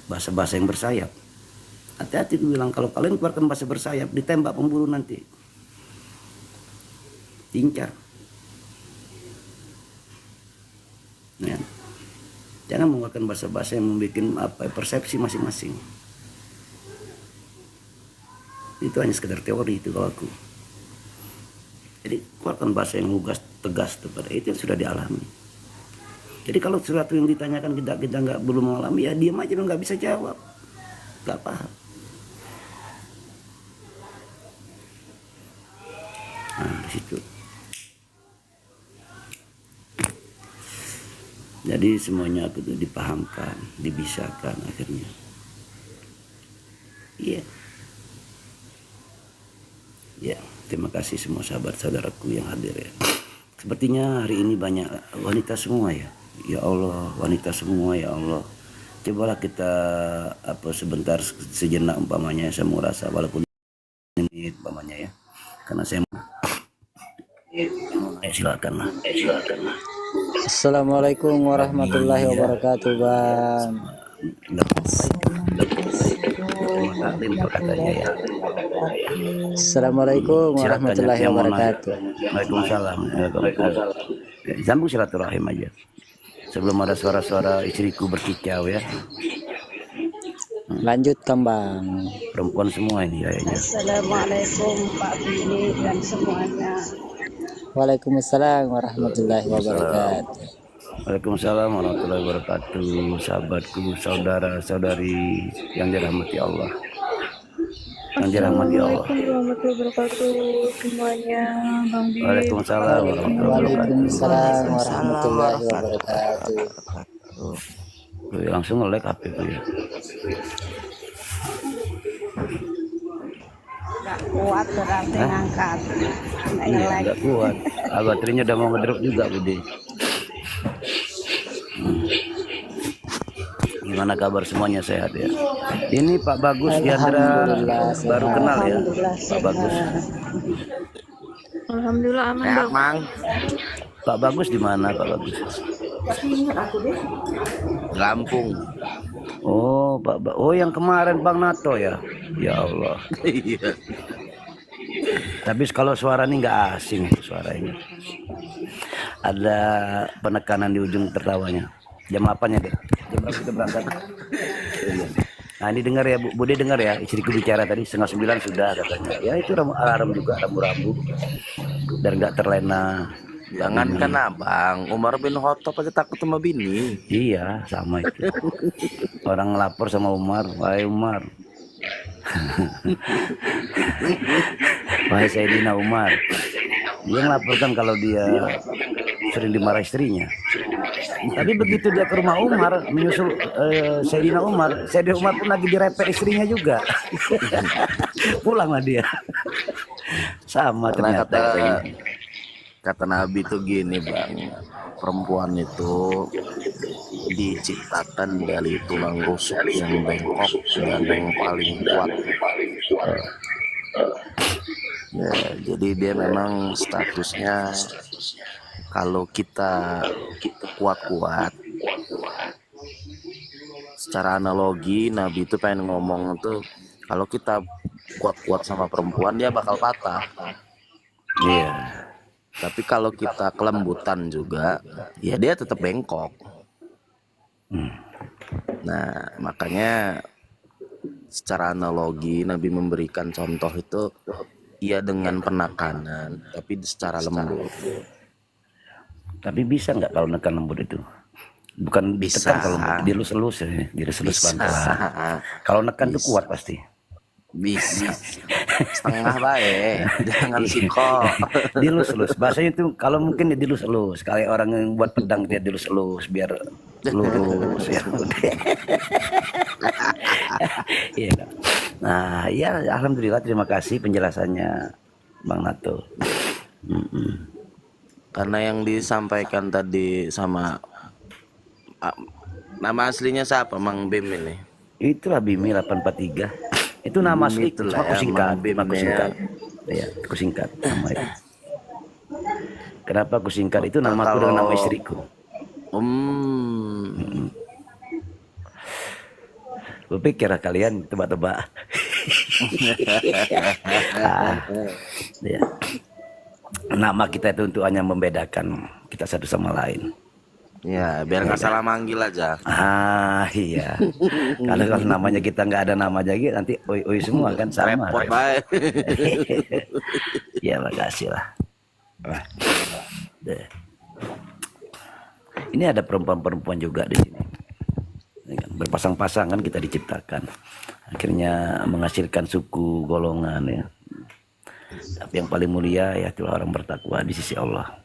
bahasa-bahasa yang bersayap. Hati-hati gue bilang, kalau kalian keluarkan bahasa bersayap, ditembak pemburu nanti, diincar. Ya. Jangan mengeluarkan bahasa-bahasa yang membuat persepsi masing-masing. Itu hanya sekedar teori itu kalau aku. Jadi keluarkan bahasa yang lugas, tegas kepada itu yang sudah dialami. Jadi kalau sesuatu yang ditanyakan kita nggak belum mengalami, ya diam aja, nggak bisa jawab, nggak paham. Nah di situ. Jadi semuanya itu dipahamkan, dibisakan akhirnya. Iya. Ya, terima kasih semua sahabat-saudaraku yang hadir ya. Sepertinya hari ini banyak wanita semua ya. Ya Allah, wanita semua ya Allah. Cobalah kita sebentar sejenak umpamanya saya mau rasa walaupun menit umpamanya ya. Karena saya silakan. Assalamualaikum warahmatullahi wabarakatuh, Bang. Assalamualaikum warahmatullahi wabarakatuh. Waalaikumsalam. Sambung silaturahim aja. Sebelum ada suara-suara istriku berkicau ya. Lanjutkan, Bang. Perempuan semua ini kayaknya. Assalamualaikum Pak Billy dan semuanya. Waalaikumsalam warahmatullahi wabarakatuh. Waalaikumsalam warahmatullahi wabarakatuh. Sahabatku, saudara-saudari yang dirahmati Allah. Yang dirahmati Allah. Assalamualaikum warahmatullahi wabarakatuh semuanya, Bang Billy. Waalaikumsalam warahmatullahi wabarakatuh. Waalaikumsalam warahmatullahi wabarakatuh. Langsung nge-like HP ku ya. Gak kuat berarti ngangkat. Iya, nggak kuat. Baterainya udah mau ngedrop juga, Budi. Gimana kabar semuanya, sehat ya? Ini Pak Bagus Diandra baru kenal ya, Pak Bagus. Alhamdulillah aman, Bang. Pak Bagus di mana, Pak Bagus? Lampung. Oh, oh yang kemarin Bang Nato ya? Ya Allah. Iya. Tapi kalau suara ini nggak asing itu suara ini. Ada penekanan di ujung tertawanya. Jam 8 ya deh. Jam berapa kita berangkat? Nah ini dengar ya Bu, Bude dengar ya, istriku bicara tadi 8:30 sudah katanya. Ya itu alarm juga, rambu-rambu. Dan nggak terlena. Jangankan abang, Umar bin Khattab aja takut sama bini. Iya, sama itu. Orang lapor sama Umar, wahai Umar. Wahai Sayyidina Umar. Dia melaporkan kalau dia sering dimarah istrinya. Tapi begitu dia ke rumah Umar, menyusul Sayyidina Umar pun lagi direpet istrinya juga. Pulanglah dia. Sama Karena ternyata. kata Nabi tuh gini bang, perempuan itu diciptakan dari tulang rusuk yang bengkok dan yang paling kuat. Ya, jadi dia memang statusnya kalau kita kuat-kuat. Secara analogi Nabi itu pengen ngomong tuh kalau kita kuat-kuat sama perempuan dia bakal patah. Iya. Tapi kalau kita kelembutan juga, ya dia tetap bengkok. Nah, makanya secara analogi Nabi memberikan contoh itu iya dengan penekanan, tapi secara lembut. Tapi bisa nggak kalau nekan lembut itu? Bukan Bisa. ditekan kalau lembut, dilus-elus ya, dilus-elus Bisa. pelan-pelan. Kalau nekan tuh kuat pasti. Bisa. Setengah baik, jangan siko. Dilus-elus. Bahasanya itu kalau mungkin ya dilus-elus. Kayak orang yang buat pedang dia dilus-elus biar lurus ya. Iya. Kak. Nah, ya alhamdulillah, terima kasih penjelasannya Bang Nato. Karena yang disampaikan tadi sama nama aslinya siapa, Mang Bim ini? Itulah Bimi 843. Itu nama asli, Itulah cuma aku ya, singkat, Mang Bim cuma aku ya. singkat. Ya, aku singkat nama itu. Kenapa aku singkat itu nama aku dengan nama istriku. Gue pikir kalian tebak-tebak. Ya. Nama kita itu untuk hanya membedakan kita satu sama lain. Ya, biar nggak salah manggil aja. Iya. Kalau namanya kita nggak ada nama lagi nanti oi semua kan sama. Repot baik. Ya makasih lah. Wah. Deh. Ini ada perempuan-perempuan juga di sini. Ini kan, berpasang-pasangan kita diciptakan. Akhirnya menghasilkan suku golongan ya. Tapi yang paling mulia ya itulah orang bertakwa di sisi Allah.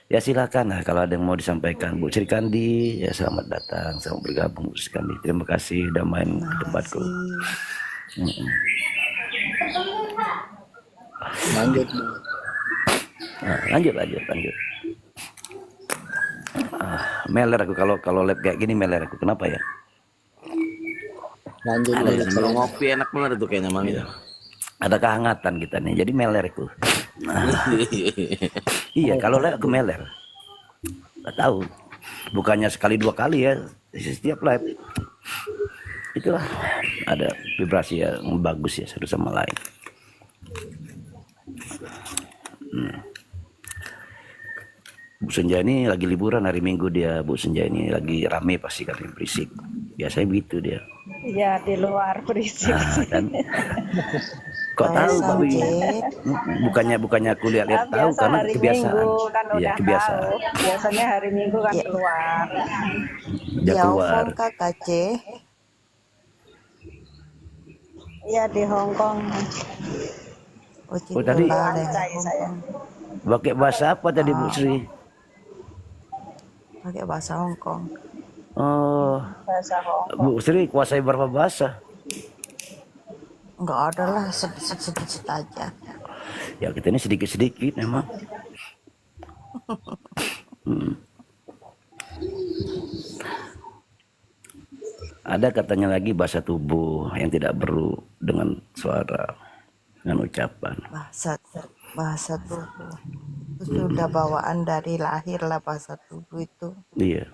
Ya silakan lah kalau ada yang mau disampaikan. Bu Sri Kandi, ya selamat datang, selamat bergabung Bu Sri Kandi. Terima kasih udah main ke tempatku. Lanjut. Nah, lanjut. Meler aku kalau lab kayak gini meler aku. Kenapa ya? Lanjut. Ada sambil ngopi enak bener tuh kayaknya Mang ya. Ada kehangatan kita nih, jadi meler aku. Iya, kalau live aku meler. Gak tahu. Bukannya sekali dua kali ya, setiap live. Itulah ada vibrasi yang bagus ya satu sama lain. Bu Senja ini lagi liburan hari Minggu dia. Bu Senja ini lagi rame pasti kali berisik. Biasanya begitu dia. Iya, di luar berisik. Kan? Kok tahu Pak Wi? Bukannya aku lihat-lihat tahu Biasa karena hari kebiasaan. Minggu kan Iya, udah kebiasaan. tahu. Biasanya hari Minggu kan keluar. Dia keluar. Kakak C. Iya, di Hong Kong. Oh, tadi Lantai saya. pakai bahasa apa tadi Bu Sri? Pakai bahasa Hong Kong. Bahasa Hong Kong. Bu Sri kuasai berapa bahasa? Enggak ada lah, sedikit aja. Ya kita ini sedikit-sedikit memang. Ada katanya lagi bahasa tubuh yang tidak perlu dengan suara, dengan ucapan. Bahasa tubuh. Itu sudah bawaan dari lahir lah bahasa tubuh itu. Iya.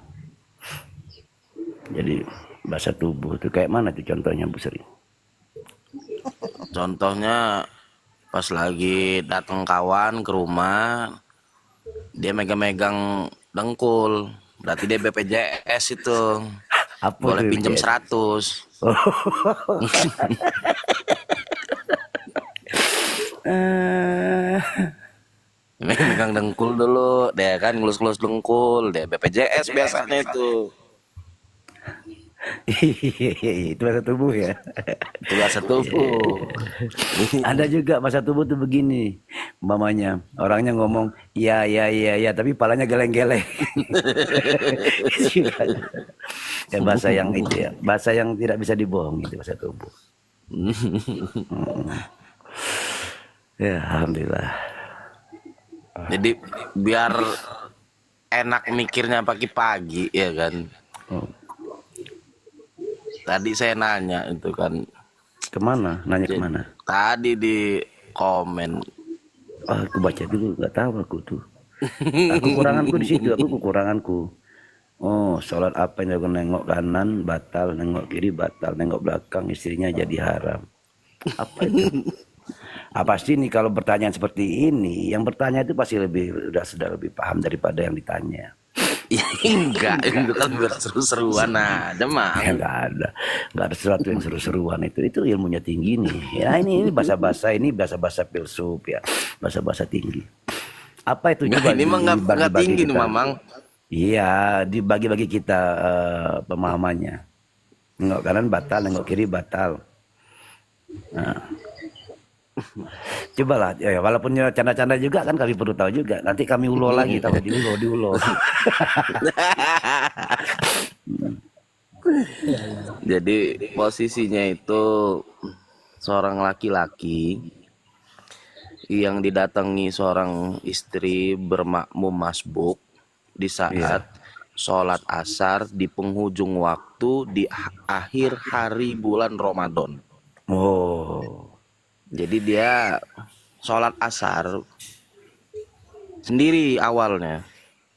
Jadi bahasa tubuh itu kayak mana tuh contohnya Bu Sri? Contohnya pas lagi datang kawan ke rumah, dia megang-megang dengkul, berarti dia BPJS itu. Apa Boleh tuh pinjam BPJS? 100. Megang dengkul dulu, dia kan ngelus-ngelus dengkul, dia BPJS biasanya itu. Itu bahasa tubuh ya. Itu bahasa tubuh. Ada juga bahasa tubuh tuh begini, umpamanya orangnya ngomong ya, tapi palanya geleng-geleng. Ya bahasa yang itu ya, bahasa yang tidak bisa dibohong itu bahasa tubuh. Ya alhamdulillah. Jadi biar enak mikirnya pagi-pagi ya kan. Tadi saya nanya itu kan. Kemana? Nanya kemana? Tadi di komen. Aku baca dulu, nggak tahu aku tuh. Aku kuranganku di situ, aku kekuranganku. Oh, sholat apa yang dilakukan, nengok kanan batal, nengok kiri batal, nengok belakang istrinya jadi haram. Apa itu? Pasti nih kalau pertanyaan seperti ini, yang bertanya itu pasti sudah lebih paham daripada yang ditanya. Ya enggak, itu kan berseru-seruan aja Mang. Ya, nggak ada sesuatu yang seru-seruan itu ilmunya tinggi nih. Ya ini bahasa-bahasa filsuf ya, bahasa-bahasa tinggi. Apa itu Nggak, coba ini mah nggak dibagi-bagi tinggi nih kita. Mamang. Iya, dibagi-bagi kita pemahamannya. Nengok kanan batal, nengok kiri batal. Nah. Cobalah, ya, walaupun canda-canda juga kan kami perlu tahu juga. Nanti kami ulo lagi, tahu diulo. Jadi posisinya itu seorang laki-laki yang didatangi seorang istri bermakmum masbuk di saat sholat asar di penghujung waktu di akhir hari bulan Ramadan. Oh, Jadi dia sholat asar sendiri awalnya,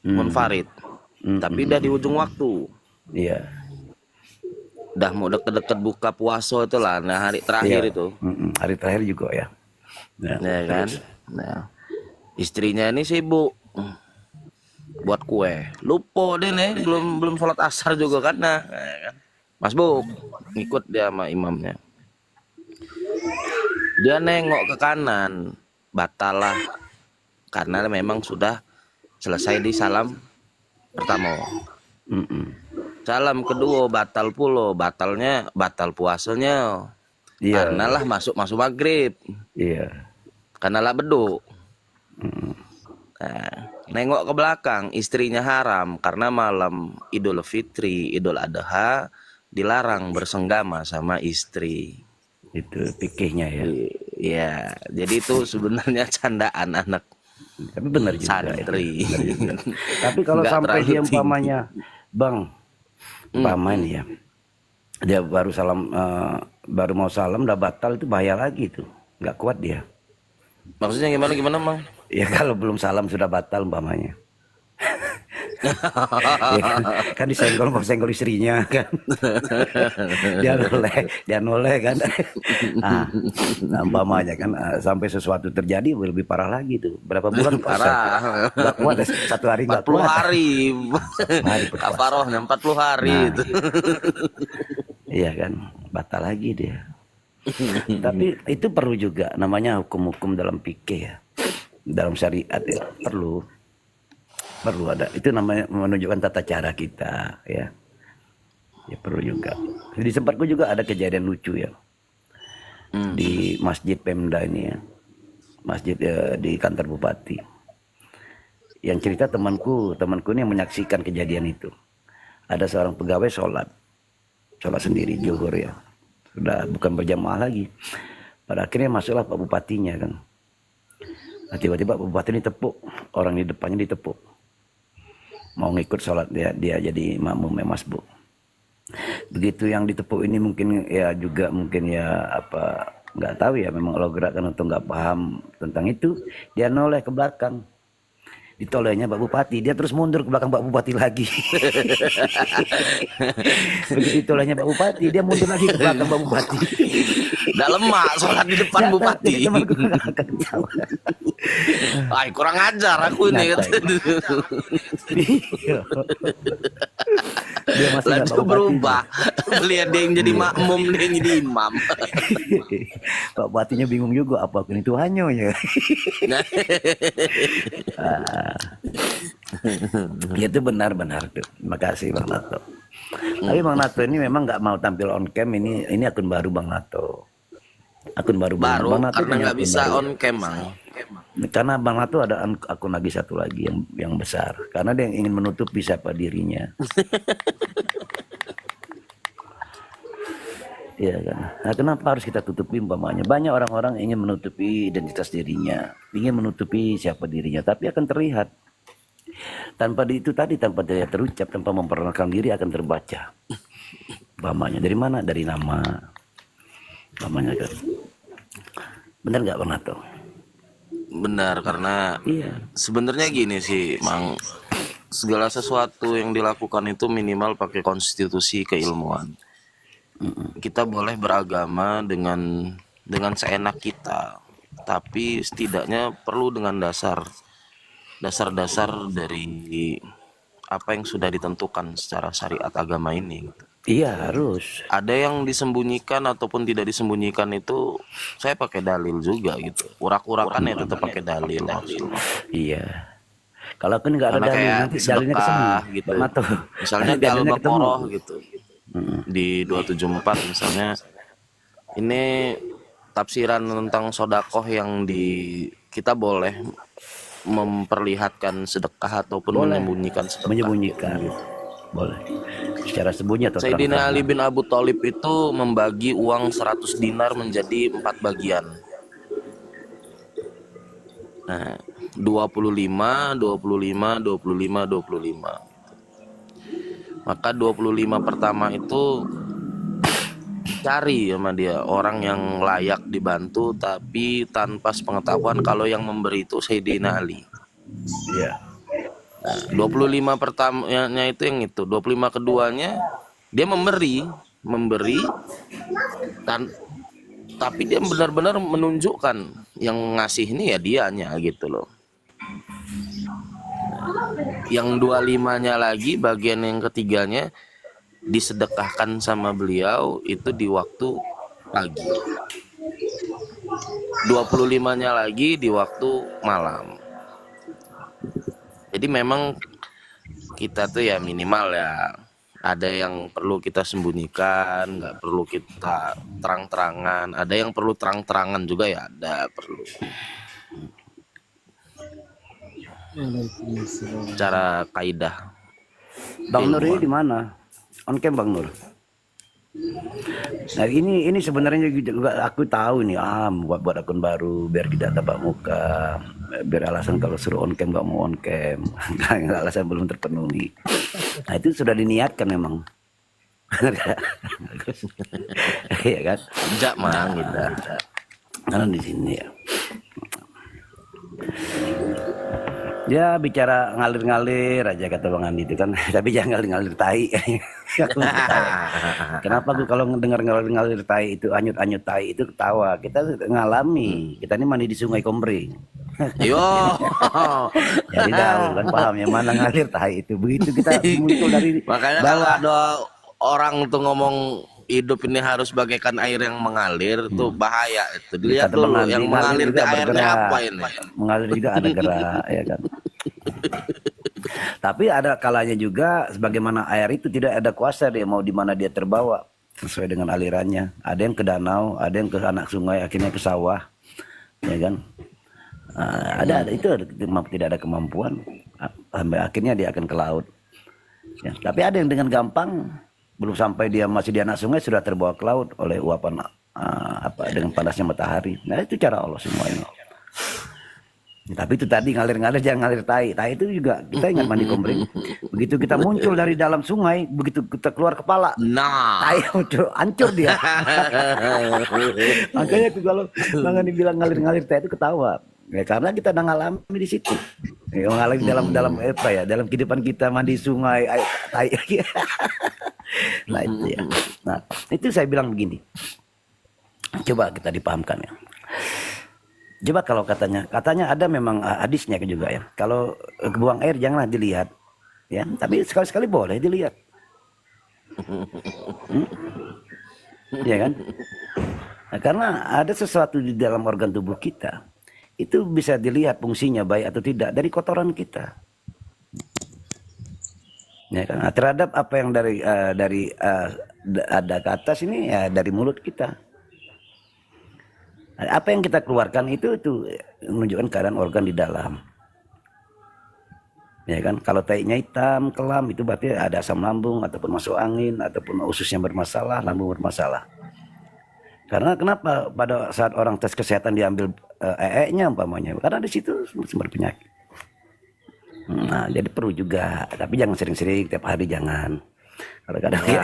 munfarid. Tapi udah di ujung waktu. iya. Udah mau deket-deket buka puasa itu lah, nah hari terakhir itu. Hari terakhir juga ya. Ya kan? Nah, istrinya ini sibuk buat kue. Lupa deh nih, belum sholat asar juga kan. Nah, kan? Mas Bu ngikut dia sama imamnya. Dia nengok ke kanan, batal lah. Karena memang sudah selesai di salam pertama. Salam kedua batal pula, batal puasanya. Iya. Karena lah masuk maghrib. Iya. Karena lah beduk. Nah, nengok ke belakang, istrinya haram karena malam Idul Fitri, Idul Adha dilarang bersenggama sama istri. Itu fikihnya ya. Iya, jadi itu sebenarnya candaan anak Tapi benar juga. santri. Tapi kalau Nggak sampai terlalu dia tinggi. umpamanya, Bang, umpamanya ya, dia baru baru mau salam udah batal, itu bahaya lagi tuh, nggak kuat dia. Maksudnya gimana Mang? Ya kalau belum salam sudah batal umpamanya. Ya kan disenggol istrinya kan. dia noleh kan. Nah, umpamanya kan sampai sesuatu terjadi lebih parah lagi tuh. Berapa bulan puasa? Parah. Nggak kuat, 1 hari nggak 40 kuat. hari. Hari berpuasa. Kafarohnya 40 hari Nah. itu. Iya kan, batal lagi dia. Tapi itu perlu juga namanya hukum-hukum dalam fikih ya. Dalam syariat ya, perlu ada. Itu namanya menunjukkan tata cara kita ya. Ya perlu juga. Di tempatku juga ada kejadian lucu ya. Di Masjid Pemda ini ya. Masjid di kantor bupati. Yang cerita temanku ini yang menyaksikan kejadian itu. Ada seorang pegawai sholat sendiri zuhur ya. Sudah bukan berjamaah lagi. Pada akhirnya masuklah Pak Bupatinya kan. Nah, tiba-tiba Pak Bupati ini tepuk, orang di depannya ditepuk. Mau ngikut sholat dia jadi makmum masbuk. Begitu yang ditepuk ini mungkin ya nggak tahu ya, memang lo gerakan atau nggak paham tentang itu, dia noleh ke belakang. Ditolehnya Pak Bupati, dia terus mundur ke belakang Pak Bupati lagi. Begitu ditolehnya Pak Bupati, dia mundur lagi ke belakang Pak Bupati. Udah lemak sholat di depan bupati. Ay, kurang ajar aku ini. Dia masih nggak Lalu Pak Bupati. berubah. Melihat dia yang jadi makmum, dia yang jadi imam. Pak Bupatinya bingung juga, apa ini Tuhannya ya. Itu benar-benar tuh. Terima kasih Bang Nato. Tapi Bang Nato ini memang nggak mau tampil on cam, ini akun baru Bang Nato. Akun baru Baru Bang Nato karena punya nggak akun bisa baru. on cam, Mang. Karena Bang Nato ada akun lagi satu lagi yang besar. Karena dia ingin menutupi siapa dirinya. Iya kan. Nah, kenapa harus kita tutupi umpamanya? Banyak orang-orang ingin menutupi identitas dirinya, ingin menutupi siapa dirinya, tapi akan terlihat. Tanpa tanpa dia terucap, tanpa memperkenalkan diri akan terbaca. Umpamanya dari mana? Dari nama. Umpamanya kan. Benar nggak Bang Nato? Benar, karena sebenarnya gini sih, Mang. Segala sesuatu yang dilakukan itu minimal pakai konstitusi keilmuan. Kita boleh beragama dengan seenak kita. tapi setidaknya perlu dengan dasar-dasar dari apa yang sudah ditentukan secara syariat agama ini gitu. Iya harus. Ada yang disembunyikan ataupun tidak disembunyikan itu saya pakai dalil juga gitu. Urak-urakan ya tetap pakai dalil. Iya. Kalau kan nggak ada Karena dalil kayak nanti dalilnya kesemu. sedekah gitu. Matuh. Misalnya di Dalilnya ketemu. Al-Baqarah gitu. Di 274 misalnya ini tafsiran tentang sodakoh yang kita boleh memperlihatkan sedekah ataupun Boleh. menyembunyikan sedekah. Menyembunyikan. Boleh. Secara sembunyi atau Sayyidina terang-terangan. Ali bin Abu Thalib itu membagi uang 100 dinar menjadi 4 bagian. Nah, 25, 25, 25, 25. Maka 25 pertama itu cari sama dia orang yang layak dibantu tapi tanpa sepengetahuan kalau yang memberi itu Sayyidina Ali. Iya. 25 pertamanya itu yang itu, 25 keduanya dia memberi tapi dia benar-benar menunjukkan yang ngasih ini ya dianya gitu loh. Yang 25-nya lagi bagian yang ketiganya disedekahkan sama beliau itu di waktu pagi. 25-nya lagi di waktu malam. Jadi memang kita tuh ya minimal ya ada yang perlu kita sembunyikan, nggak perlu kita terang-terangan. Ada yang perlu terang-terangan juga ya ada perlu. Cara kaidah. Bang Nur ini di mana? On cam Bang Nur. Nah ini sebenarnya juga aku tahu nih buat akun baru biar tidak tampak muka, biar alasan kalau suruh on cam nggak mau on cam, nggak alasan belum terpenuhi. Nah itu sudah diniatkan memang. Iya kan? Jak mang kita. Karena di sini ya. Ya bicara ngalir-ngalir aja kata Bang Andi itu kan, tapi jangan ngalir-ngalir tai. Kenapa gue kalau dengar ngalir-ngalir tai itu anyut-anyut tai itu ketawa. Kita ngalami, kita ini mandi di Sungai Komering. Yo. Jadi tahu kan paham yang mana ngalir tai itu. Begitu kita muncul dari Makanya kalau ada orang tuh ngomong hidup ini harus bagaikan air yang mengalir tuh bahaya itu. Dilihat kata dulu Bang Andi, yang mengalir juga ke airnya bergerak. apa ini. Mengalir juga ada gerak ya kan. Tapi ada kalanya juga sebagaimana air itu tidak ada kuasa dia mau di mana dia terbawa sesuai dengan alirannya. Ada yang ke danau, ada yang ke anak sungai, akhirnya ke sawah, ya kan. Tidak ada kemampuan, sampai akhirnya dia akan ke laut. Ya, tapi ada yang dengan gampang belum sampai dia masih di anak sungai sudah terbawa ke laut oleh uapan dengan panasnya matahari. Nah itu cara Allah semua ini. Tapi itu tadi ngalir-ngalir jangan ngalir tai. Tai itu juga kita ingat mandi Komering. Begitu kita muncul dari dalam sungai, begitu kita keluar kepala, Nah, tai udah hancur dia. Makanya aku kalau Bang dibilang ngalir-ngalir tai itu ketawa. Ya karena kita udah ngalami di situ. Ya, ngalami dalam apa ya? Dalam kehidupan kita mandi sungai, tai. Nah itu ya. Nah itu saya bilang begini. Coba kita dipahamkan ya. Coba kalau katanya ada memang hadisnya juga ya. Kalau buang air janganlah dilihat, ya. Tapi sekali-sekali boleh dilihat, ya kan? Nah, karena ada sesuatu di dalam organ tubuh kita itu bisa dilihat fungsinya baik atau tidak dari kotoran kita, ya kan? Nah, terhadap apa yang dari ada ke atas ini ya dari mulut kita. Apa yang kita keluarkan itu menunjukkan keadaan organ di dalam, ya kan? Kalau tainya hitam kelam itu berarti ada asam lambung ataupun masuk angin ataupun ususnya bermasalah, lambung bermasalah. Karena kenapa pada saat orang tes kesehatan diambil EE-nya umpamanya, karena di situ sumber penyakit. Nah jadi perlu juga, tapi jangan sering-sering tiap hari jangan. Kadang-kadang ya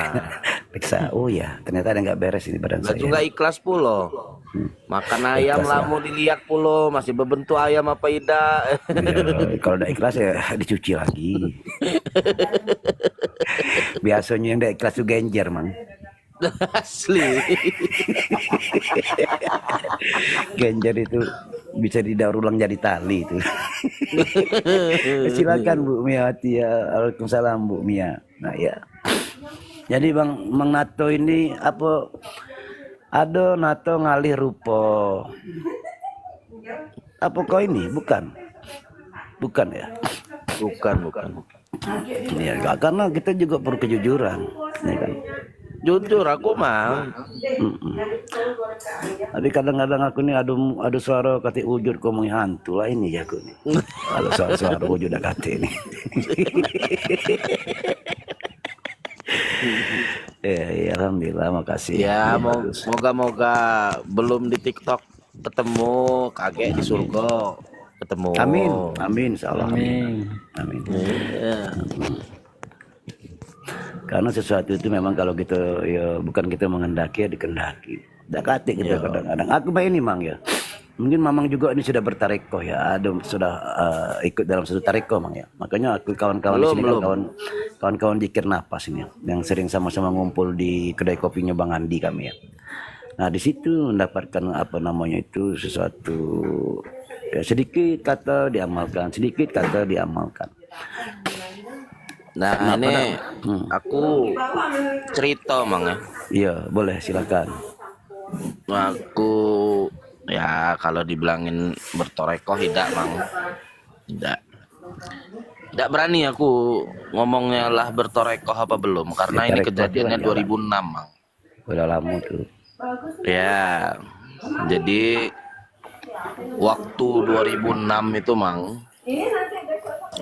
periksa, oh ya ternyata ada nggak beres ini badan saya. nggak ikhlas pulo. Makan ayam Ikhlas lah ya. mau dilihat pulo masih berbentuk ayam apa tidak. Ya, kalau udah ikhlas ya dicuci lagi. Biasanya yang udah ikhlas itu genjer mang. Asli. Genjer itu bisa didaur ulang jadi tali itu. Silakan Bu Mia ya. Waalaikumsalam Bu Mia. Nah ya. Jadi Mang Nato ini apa? Ado Nato ngalih rupo. Apa kau ini? Bukan. Bukan ya. Bukan. Ya, karena kita juga perlu kejujuran, ya kan. Jujur aku mah. Tapi kadang-kadang aku nih adu suara kata wujud ngomong hantu lah ini ya aku nih. Kalau suara wujud dah kata ini. Ya, alhamdulillah, makasih. Ya, moga-moga belum di TikTok ketemu, kakek di surga ketemu. Amin, insyaallah. Amin. Ya. Karena sesuatu itu memang kalau kita ya bukan kita menghendaki ya dikendaki. Dak kate kita kadang-kadang. Aku mah ini Mang ya. Mungkin Mamang juga ini sudah bertarekoh ya. Sudah ikut dalam satu tarekoh Mang ya. Makanya aku kawan-kawan di sini kan kawan-kawan zikir nafas ini ya, yang sering sama-sama ngumpul di kedai kopinya Bang Andi kami ya. Nah, di situ mendapatkan apa namanya itu sesuatu ya, sedikit kata diamalkan. Nah, ini aku cerita Mang ya. Iya, boleh silakan. Aku ya kalau dibilangin bertorekoh tidak Mang. Tidak berani aku ngomongnya lah bertorekoh apa belum karena ini kejadiannya 2006 Mang. Udah lama tuh. Ya. Jadi waktu 2006 itu Mang,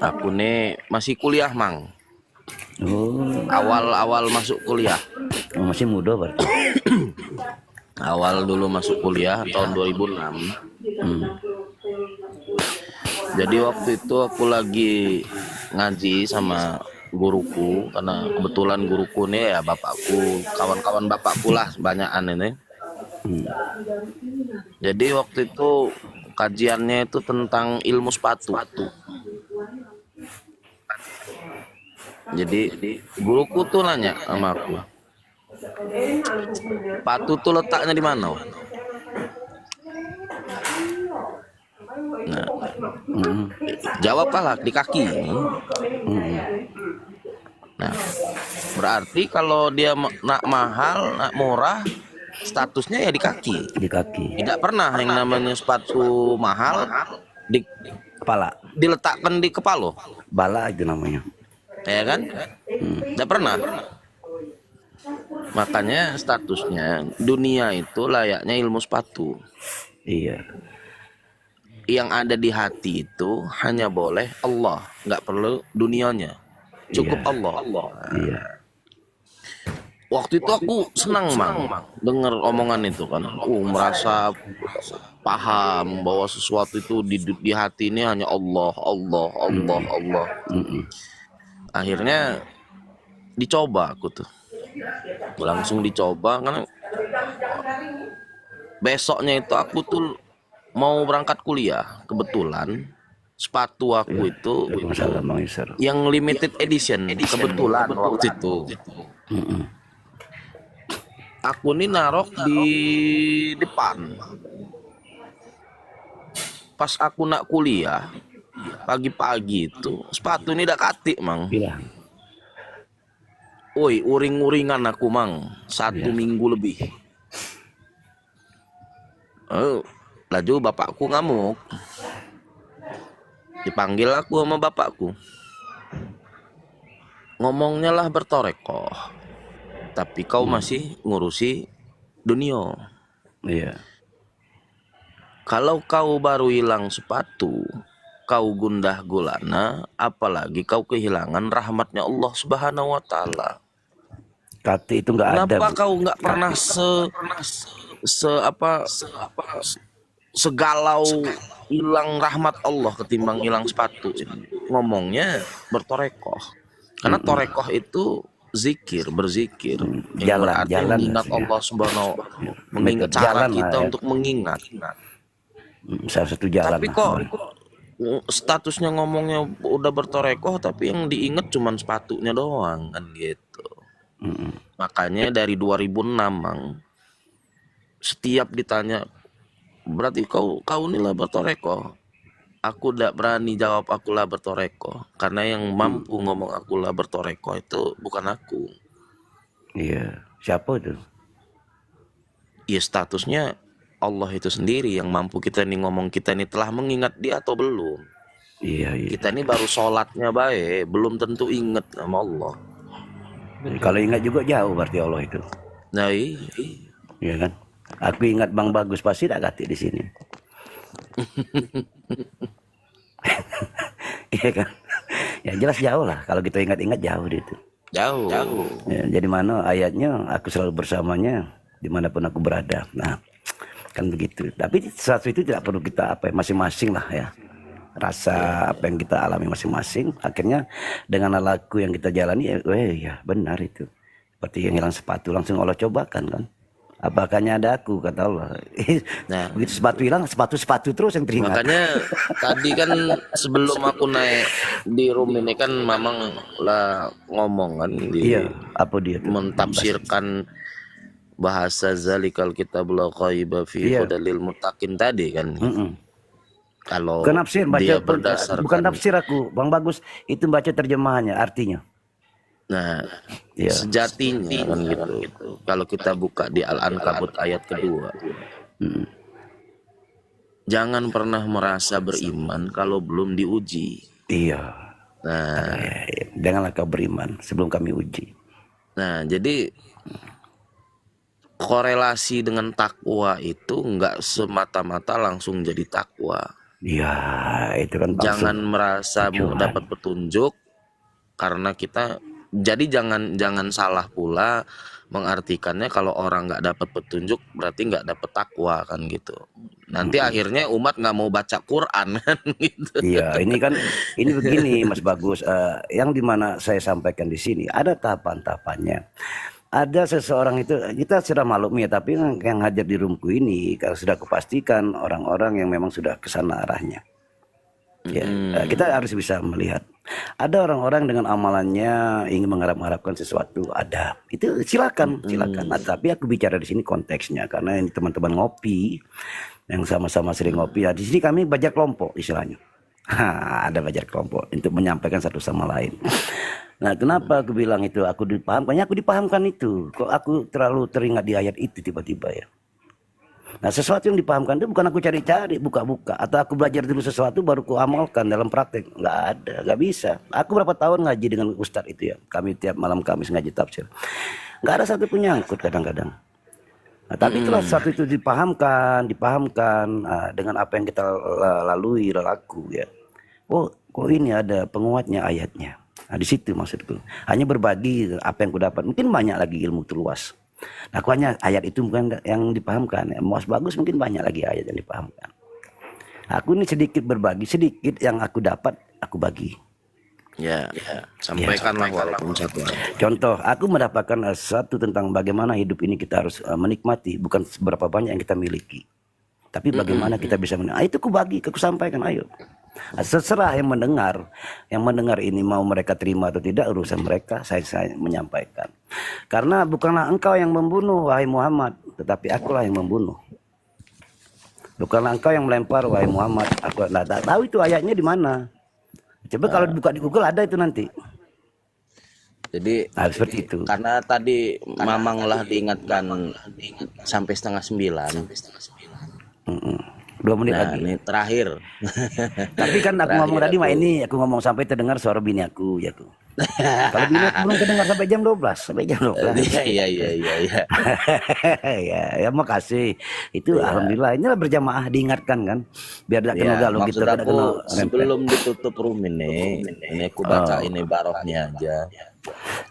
aku nih masih kuliah Mang. Oh, Awal masuk kuliah. masih muda berarti. Awal dulu masuk kuliah tahun 2006. Jadi waktu itu aku lagi ngaji sama guruku karena kebetulan guruku nih ya bapakku, kawan-kawan bapakku lah banyakan ini. Jadi waktu itu kajiannya itu tentang ilmu sepatu. Jadi guruku tuh nanya sama aku, sepatu tuh letaknya di mana? Nah, jawab lah di kaki. Nah, berarti kalau dia nak mahal, nak murah, statusnya ya di kaki. Di kaki. Tidak pernah yang namanya sepatu mahal di Kepala. diletakkan di kepala. Bala itu namanya. Ya kan? Tidak pernah. Makanya statusnya dunia itu layaknya ilmu sepatu. Iya. Yang ada di hati itu hanya boleh Allah, nggak perlu dunianya. Cukup Allah. Iya. Waktu itu aku senang Mang dengar omongan itu kan. Merasa paham bahwa sesuatu itu di hati ini hanya Allah. Akhirnya dicoba aku tuh. Langsung dicoba karena besoknya itu aku tuh mau berangkat kuliah. Kebetulan sepatu aku itu yang limited edition. Kebetulan waktu itu. Aku nih narok di depan. Pas aku nak kuliah pagi-pagi itu sepatu ini udah katik Mang. Bilang. Woi, uring-uringan aku Mang 1 minggu lebih. Laju bapakku ngamuk. Dipanggil aku sama bapakku. Ngomongnya lah bertorekoh. Tapi kau masih ngurusi dunia. Iya. Kalau kau baru hilang sepatu, kau gundah gulana, apalagi kau kehilangan rahmatnya Allah Subhanahu wa taala. Kati itu nggak ada. Kenapa kau nggak pernah segalau hilang rahmat Allah ketimbang hilang sepatu? Ngomongnya bertorekoh. Karena torekoh itu zikir, berzikir. Jalan mengingat Allah Subhanahu wa taala, mengingat cara kita untuk mengingat. Salah satu jalan. Tapi kok statusnya ngomongnya udah bertorekoh tapi yang diinget cuman sepatunya doang kan gitu. Makanya dari 2006 Mang, setiap ditanya berarti kau ini laboratoreko. Aku tidak berani jawab aku laboratoreko karena yang mampu ngomong aku laboratoreko itu bukan aku. Iya. Siapa itu? Ya statusnya Allah itu sendiri yang mampu. Kita nih ngomong, kita nih telah mengingat dia atau belum. Iya, iya. Kita ini baru sholatnya baik, belum tentu ingat sama Allah. Kalau ingat juga jauh berarti Allah itu. Nah iya. Iya kan? Aku ingat Bang Bagus pasti tak kati di sini. Iya kan? Ya jelas jauh lah. Kalau kita ingat-ingat jauh itu. Jauh. Ya, jadi mana ayatnya aku selalu bersamanya dimanapun aku berada. Nah kan begitu. Tapi sesuatu itu tidak perlu kita masing-masing lah ya. Rasa apa yang kita alami masing-masing. Akhirnya dengan laku yang kita jalani ya benar itu. Seperti yang hilang sepatu langsung Allah cobakan kan. Apakahnya ada aku kata Allah. Nah, begitu sepatu hilang sepatu terus yang teringat. makanya tadi kan sebelum aku naik di room ini kan Mamang lah ngomong kan Iya, apa dia tuh? mentafsirkan bahasa zalikal kitabul ghaiba fi Iya. hudalil muttaqin tadi kan. Kalau Bukan nafsir, baca dia berdasarkan, bukan tafsir aku, Bang Bagus. Itu baca terjemahannya, artinya. nah Iya. sejatinya kan gitu. Kalau kita buka di Al-Ankabut ayat kedua, jangan pernah merasa beriman kalau belum diuji. Iya. Nah, Janganlah kau beriman sebelum kami uji. nah jadi korelasi dengan takwa itu nggak semata-mata langsung jadi takwa. Iya, itu kan maksud. Jangan merasa mau dapat petunjuk karena kita. Jadi jangan salah pula mengartikannya kalau orang nggak dapat petunjuk berarti nggak dapat takwa kan gitu. Nanti akhirnya umat nggak mau baca Quran kan gitu. Iya, ini begini Mas Bagus, yang dimana saya sampaikan di sini ada tahapan-tahapannya. Ada seseorang itu kita sudah maklum ya, tapi yang hadir di roomku ini kalau sudah kupastikan orang-orang yang memang sudah kesana arahnya. Ya, kita harus bisa melihat. Ada orang-orang dengan amalannya ingin mengharap-harapkan sesuatu, ada. Itu silakan. Nah, tapi aku bicara di sini konteksnya karena ini teman-teman ngopi yang sama-sama sering ngopi. Ya, di sini kami belajar kelompok istilahnya. Ada belajar kelompok untuk menyampaikan satu sama lain. Nah, kenapa aku bilang itu? Aku dipahamkan itu. Kok aku terlalu teringat di ayat itu tiba-tiba ya. Nah, sesuatu yang dipahamkan itu bukan aku cari-cari, buka-buka. Atau aku belajar dulu sesuatu baru aku amalkan dalam praktek. Nggak ada, nggak bisa. Aku berapa tahun ngaji dengan Ustadz itu ya. Kami tiap malam Kamis ngaji tafsir. Nggak ada satu pun nyangkut kadang-kadang. Nah, tapi itulah satu itu dipahamkan dengan apa yang kita lalui, laku ya. Oh, kok ini ada penguatnya ayatnya. Nah, di situ maksudku. Hanya berbagi apa yang kudapat. Mungkin banyak lagi ilmu itu luas. Nah, aku hanya ayat itu bukan yang dipahamkan. Mas Bagus mungkin banyak lagi ayat yang dipahamkan. Aku ini sedikit berbagi, sedikit yang aku dapat aku bagi. Ya, sampaikanlah walaupun satu. Contoh, aku mendapatkan satu tentang bagaimana hidup ini kita harus menikmati, bukan seberapa banyak yang kita miliki, tapi bagaimana kita bisa menikmati. Itu aku bagi, aku sampaikan, ayo. Seserah yang mendengar ini mau mereka terima atau tidak urusan mereka. Saya menyampaikan karena bukanlah engkau yang membunuh wahai Muhammad, tetapi akulah yang membunuh. Bukanlah engkau yang melempar wahai Muhammad, aku tak tahu itu ayatnya di mana. Coba kalau dibuka di Google ada itu nanti. Jadi Seperti itu. karena tadi Mamang lah diingatkan sampai 8:30. 2 menit Nah, lagi. ini terakhir. Tapi kan aku ngomong tadi mah ini aku ngomong sampai terdengar suara bini aku ya aku. Kalau bini aku belum terdengar sampai jam 12, Iya. ya makasih. Itu alhamdulillah inilah berjamaah diingatkan kan. Biar tidak kena galau Maksud kita aku sebelum ditutup room ini aku baca ini barohnya aja.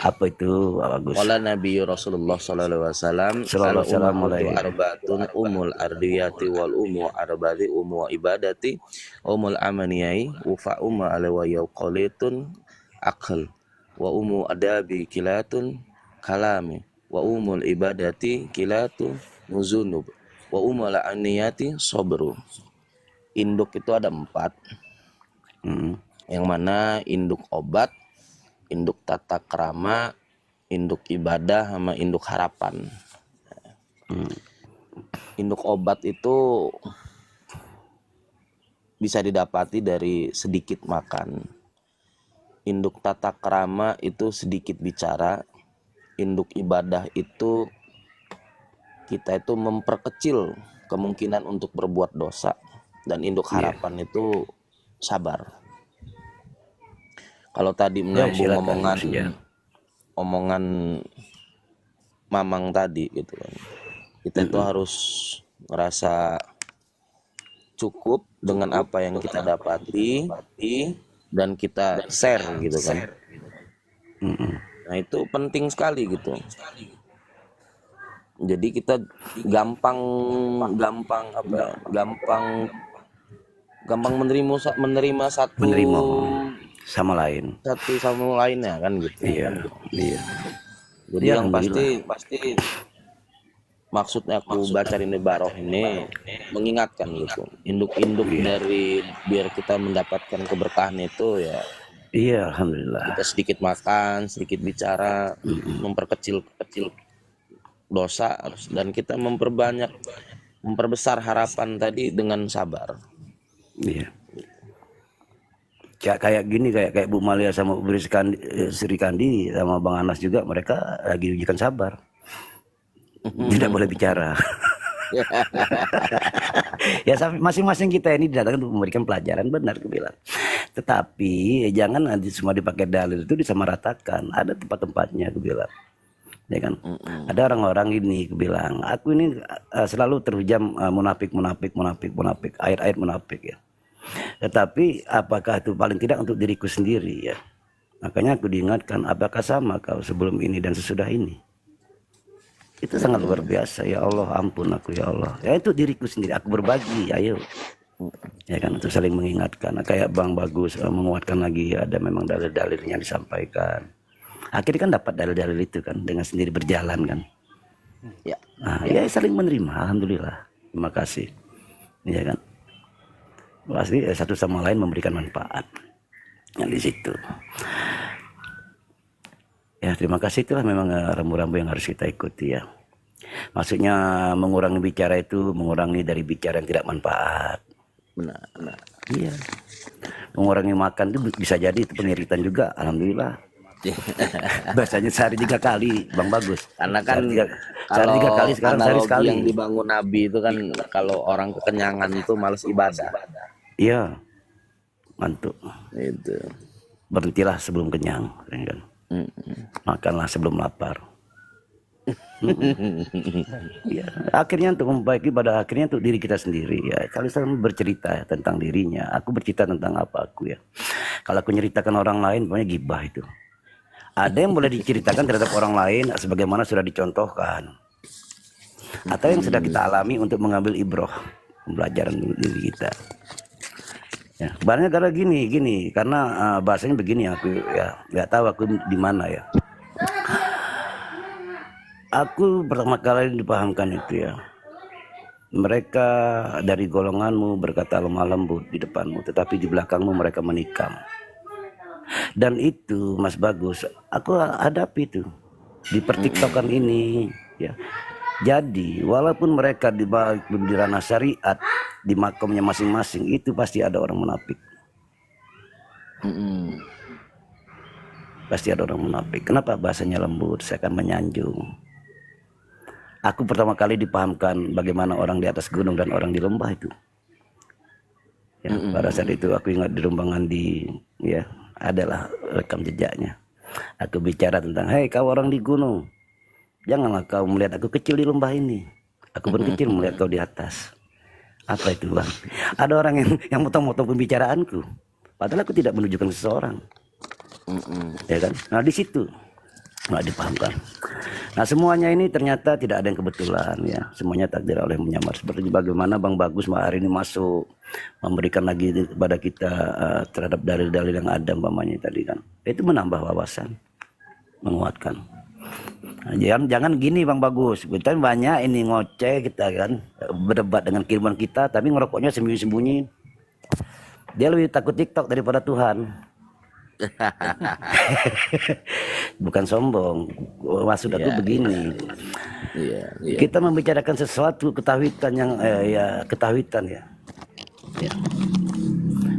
Apa itu bagus. Qala Nabi Rasulullah sallallahu alaihi wasallam al-ummatu arbaatun umul ardiyati wal umu arbati umu ibadati umul amaniyai wa fa umma alawa yaqalitun akal wa umu adabi kilatun kalami wa umul ibadati kilatu muzunub wa umul aniyati sobru. Induk itu ada 4. Yang mana induk obat, induk tata krama, induk ibadah sama induk harapan. Induk obat itu bisa didapati dari sedikit makan. Induk tata krama itu sedikit bicara. Induk ibadah itu kita itu memperkecil kemungkinan untuk berbuat dosa. Dan induk harapan itu sabar. Kalau tadi menyambung omongan Mamang tadi gitu kan, kita itu harus ngerasa cukup dengan apa yang kita dapati dan kita share gitu kan. Nah itu penting sekali gitu. Jadi kita gampang menerima satu sama lain. satu sama lainnya kan gitu. Iya. Jadi yang pasti maksudnya aku baca ini Baroh ini mengingatkan gitu. Induk-induk dari biar kita mendapatkan keberkahan itu ya. Iya, alhamdulillah. Kita sedikit makan, sedikit bicara, memperkecil dosa dan kita memperbesar harapan tadi dengan sabar. Iya. Kayak gini kayak Bu Malia sama Bu Sri Kandi sama Bang Anas juga, mereka lagi ujikan sabar. Tidak boleh bicara. Ya masing-masing kita ini didatangkan untuk memberikan pelajaran, benar aku bilang. Tetapi jangan nanti semua dipakai dalil itu disamaratakan. Ada tempat-tempatnya aku bilang. Ya kan? Ada orang-orang ini aku bilang, aku ini selalu terhujam munafik, ayat-ayat munafik ya. Tetapi apakah itu paling tidak untuk diriku sendiri ya. Makanya aku diingatkan, apakah sama kau sebelum ini dan sesudah ini. Itu sangat luar biasa. Ya Allah, ampun aku ya Allah. Ya itu diriku sendiri, aku berbagi, ayo. Ya kan, untuk saling mengingatkan. Kayak Bang Bagus menguatkan lagi, ada memang dalil-dalilnya disampaikan. Akhirnya kan dapat dalil-dalil itu kan dengan sendiri berjalan kan. Ya. Nah, ya saling menerima, alhamdulillah. Terima kasih. Ya kan. Pasti satu sama lain memberikan manfaat. Yang di situ. Ya, terima kasih, itulah memang rambu-rambu yang harus kita ikuti ya. Maksudnya mengurangi bicara itu mengurangi dari bicara yang tidak manfaat. Benar. Iya. Mengurangi makan itu bisa jadi itu pengiritan juga, alhamdulillah. Bahasanya sehari 3 kali, Bang Bagus. Karena kan sehari 3 kali, sekarang sehari sekali. Yang dibangun Nabi itu kan kalau orang kekenyangan itu malas ibadah. Iya, mantuk. Itu. Berhentilah sebelum kenyang, kan? Makanlah sebelum lapar. Ya, akhirnya untuk memperbaiki pada akhirnya untuk diri kita sendiri ya. Kalau saya bercerita tentang dirinya, aku bercerita tentang apa aku ya. Kalau aku ceritakan orang lain, pokoknya gibah itu. Ada yang boleh diceritakan terhadap orang lain sebagaimana sudah dicontohkan, atau yang sudah kita alami untuk mengambil ibroh, pembelajaran diri kita. Ya, banyak karena gini, karena bahasanya begini aku ya nggak tahu aku di mana ya. Aku pertama kali dipahamkan itu ya. Mereka dari golonganmu berkata lemah lembut di depanmu, tetapi di belakangmu mereka menikam. Dan itu Mas Bagus, aku hadapi itu di pertiktokan ini ya. Jadi walaupun mereka di ranah syariat, di makomnya masing-masing, itu pasti ada orang munafik. Pasti ada orang munafik. Kenapa bahasanya lembut? Saya akan menyanjung. Aku pertama kali dipahamkan bagaimana orang di atas gunung dan orang di lembah itu. Ya, pada saat itu aku ingat di Rumbangan ya adalah rekam jejaknya. Aku bicara tentang, hei kau orang di gunung, janganlah kau melihat aku kecil di lembah ini. Aku pun kecil melihat kau di atas. Apa itu Bang? Ada orang yang motong-motong pembicaraanku. Padahal aku tidak menunjukkan seseorang. Ya kan? Nah di situ nggak dipahamkan. Nah semuanya ini ternyata tidak ada yang kebetulan ya. Semuanya takdir oleh menyamar. Seperti bagaimana Bang Bagus hari ini masuk memberikan lagi kepada kita terhadap dalil-dalil yang ada umpamanya tadi kan. Itu menambah wawasan, menguatkan. Nah, jangan gini Bang Bagus. Kita banyak ini ngoceh kita kan berdebat dengan keilmuan kita, tapi ngerokoknya sembunyi-sembunyi. Dia lebih takut TikTok daripada Tuhan. bukan sombong. Maksud aku begini. Iya, iya. Kita membicarakan sesuatu ketahuitan yang ketahuitan ya.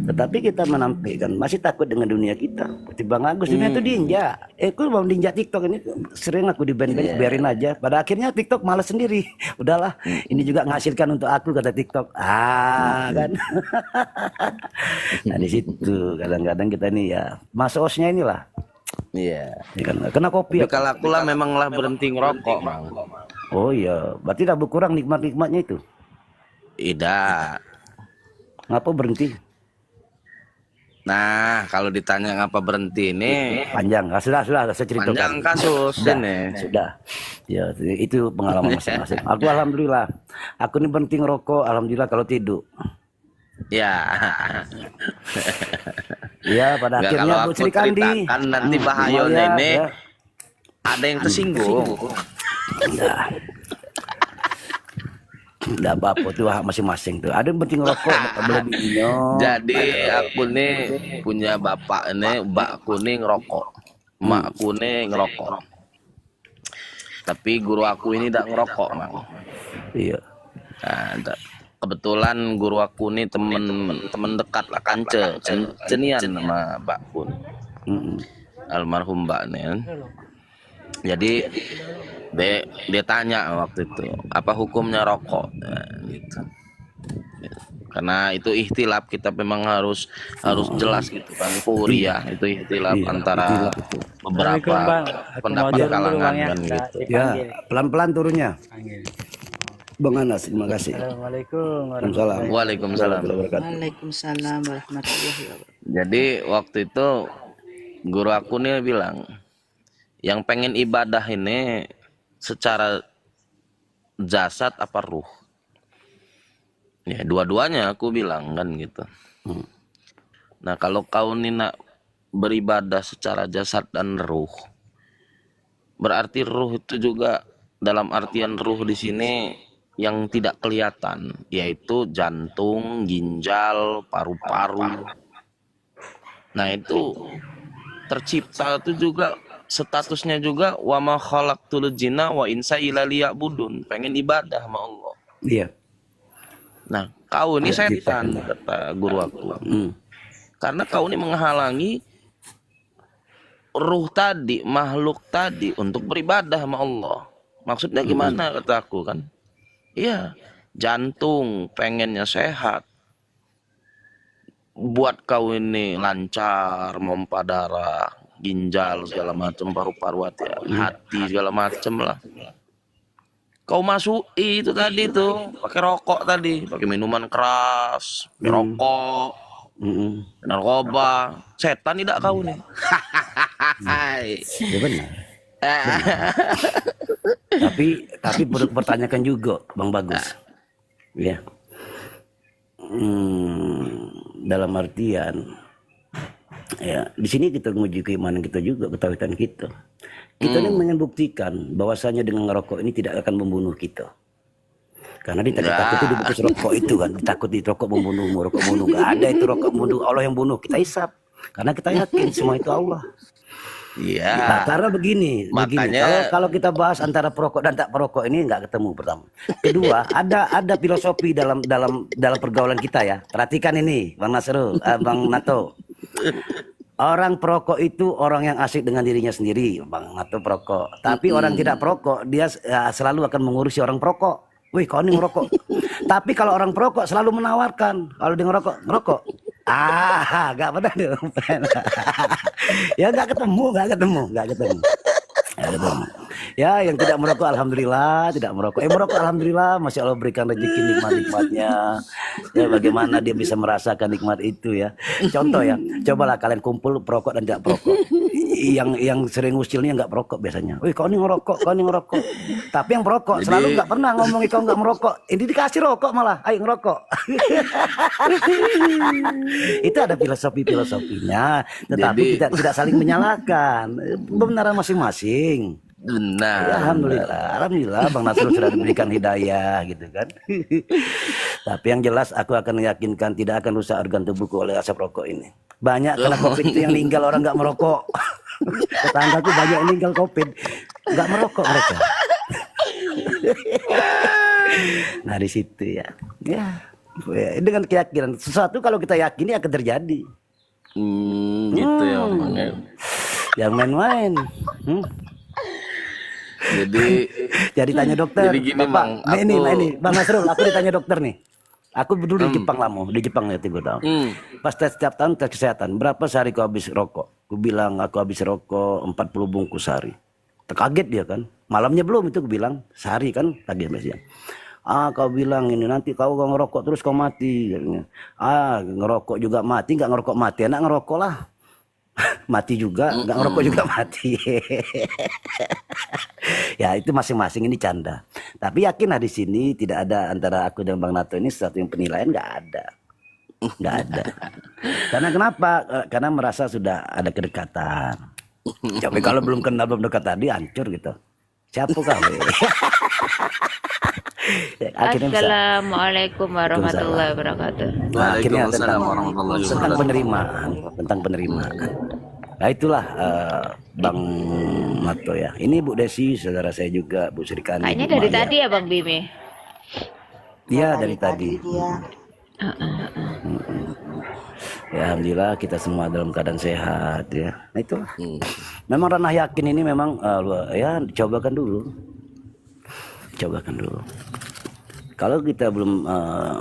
Tetapi kita menampilkan masih takut dengan dunia kita. Seperti Bang Agus dunia itu diinjak. Aku mau diinjak TikTok ini sering aku di ban biarin aja. Pada akhirnya TikTok malas sendiri. Udahlah, ini juga menghasilkan untuk aku kata TikTok. Kan. Nah di situ kadang-kadang kita nih ya masuk osnya inilah. Iya. Ya kan, kena kopi. Tapi kalau aku lah memanglah berhenti ngerokok, Bang. Oh iya, berarti tak berkurang nikmat-nikmatnya itu. Tidak. Ngapa berhenti? Nah, kalau ditanya ngapa berhenti ini Panjang. Sudah saya ceritakan. panjang kasus ini. Sudah. Ya, itu pengalaman masing-masing. Aku alhamdulillah. Aku ini penting rokok, alhamdulillah kalau tidur. Ya. Ya, pada Nggak, akhirnya kalau Bu aku Sri Kandi. ceritakan nanti bahayanya ini ada yang tersinggung. Enggak apa-apa tuh hak masing-masing tuh. Ada yang penting rokok, boleh minum. Jadi aku nih punya bapak ini, mbakku nih ngerokok, emakku nih ngerokok. Tapi guru aku ini tidak ngerokok, Mang. Iya. Nah, kebetulan guru aku nih temen dekat lah, cenian sama mbakku. Almarhum mbak nih. Kan. Jadi dia tanya waktu itu apa hukumnya rokok, nah, gitu. Karena itu ikhtilaf, kita memang harus jelas gitu kan, furia itu ikhtilaf antara beberapa pendapat kalangan kan gitu. Ya, pelan-pelan turunnya. Bang Anas, terima kasih. Assalamualaikum Waalaikumsalam. Waalaikumsalam warahmatullahi wabarakatuh. Jadi waktu itu guru aku nih bilang, yang pengen ibadah ini secara jasad apa ruh? Ya dua-duanya aku bilang kan gitu. Nah kalau kau nih nak beribadah secara jasad dan ruh, berarti ruh itu juga dalam artian ruh di sini yang tidak kelihatan, yaitu jantung, ginjal, paru-paru. Nah itu tercipta itu juga statusnya juga wa ma khalaqtul jinna wa insa illa liya'budun, pengen ibadah sama Allah. Iya. Nah, kau ini setan kata guru aku. Karena kau ini menghalangi ruh tadi, makhluk tadi untuk beribadah sama Allah. Maksudnya gimana kata aku kan? Iya, jantung pengennya sehat. Buat kau ini lancar memompa darah, ginjal segala macam, paru-paru, hati segala macam lah. Kau masuk itu tadi tuh pakai rokok tadi, pakai minuman keras, pakai rokok, narkoba, setan tidak kau nih. Ya benar. tapi perlu pertanyakan juga Bang Bagus. Ya. Dalam artian ya di sini kita menguji keimanan kita juga, ketahuan kita. Kita ini membuktikan bahwasanya dengan ngerokok ini tidak akan membunuh kita. Karena ditakut itu dibungkus rokok itu kan, ditakut di rokok membunuhmu, rokok bunuh. Gak ada itu rokok bunuh, Allah yang bunuh. Kita hisap. Karena kita yakin semua itu Allah. Iya. Nah, karena begini, Makanya kalau kita bahas antara perokok dan tak perokok ini nggak ketemu pertama. Kedua, ada filosofi dalam pergaulan kita ya. Perhatikan ini, Bang Nasrul, Bang Nato. Orang perokok itu orang yang asik dengan dirinya sendiri, Bang Nato perokok. Tapi orang tidak perokok, dia selalu akan mengurusi orang perokok. Wih, kau ini ngerokok. Tapi kalau orang perokok selalu menawarkan, kalau dia ngerokok. Gak pernah dong. Ya gak ketemu. Ya yang tidak merokok alhamdulillah tidak merokok. Merokok alhamdulillah, masya Allah berikan rezeki nikmatnya. Ya bagaimana dia bisa merasakan nikmat itu ya. Contoh ya, cobalah kalian kumpul perokok dan tidak perokok. Yang sering usilnya nggak perokok biasanya. Wih kau ini ngerokok. Tapi yang perokok selalu nggak pernah ngomongin kau nggak merokok. Ini dikasih rokok malah, ayo ngerokok. Itu ada filosofinya. Tetapi tidak saling menyalahkan. Kebenaran masing-masing. Benar. Ya, alhamdulillah Bang Nasrul sudah diberikan hidayah gitu kan. Tapi yang jelas aku akan meyakinkan tidak akan rusak organ tubuhku oleh asap rokok ini. Banyak karena COVID itu yang meninggal orang nggak merokok. Tetanggaku banyak meninggal COVID, nggak merokok mereka. Nah di situ ya, dengan keyakinan sesuatu kalau kita yakini akan terjadi. Gitu ya Bang ya. Yang main-main. Jadi tanya dokter. Jadi gini, Bapak, Bang, ini Bang Nasrul, aku ditanya dokter nih. Aku dulu di Jepang lama, di Jepang ya 3 tahun. Pas tes setiap tahun tes kesehatan, berapa sehari kau habis rokok? Aku bilang aku habis rokok 40 bungkus sehari. Terkaget dia kan. Malamnya belum itu aku bilang, sehari kan, kaget masih. Kau bilang ini nanti kau ngerokok terus kau mati. Ngerokok juga mati, nggak ngerokok mati. Enak ngerokok lah. Mati juga, nggak ngerokok juga mati. Ya itu masing-masing ini canda. Tapi yakinlah di sini tidak ada antara aku dan Bang Nato ini sesuatu yang penilaian, nggak ada. Karena kenapa? Karena merasa sudah ada kedekatan. Tapi kalau belum kenal, belum dekat tadi hancur gitu. Siapa kali? Assalamualaikum warahmatullahi wabarakatuh. Waalaikumsalam warahmatullahi tentang wabarakatuh. penerimaan. Nah itulah Bang Nato ya. Ini Bu Desi, saudara saya juga, Bu Srikani. Kayaknya Bu dari Maya. tadi ya Bang Bime. Iya dari tadi. Dia Ya alhamdulillah kita semua dalam keadaan sehat ya. Nah itulah. Memang ranah yakin ini memang ya dicobakan dulu. Kalau kita belum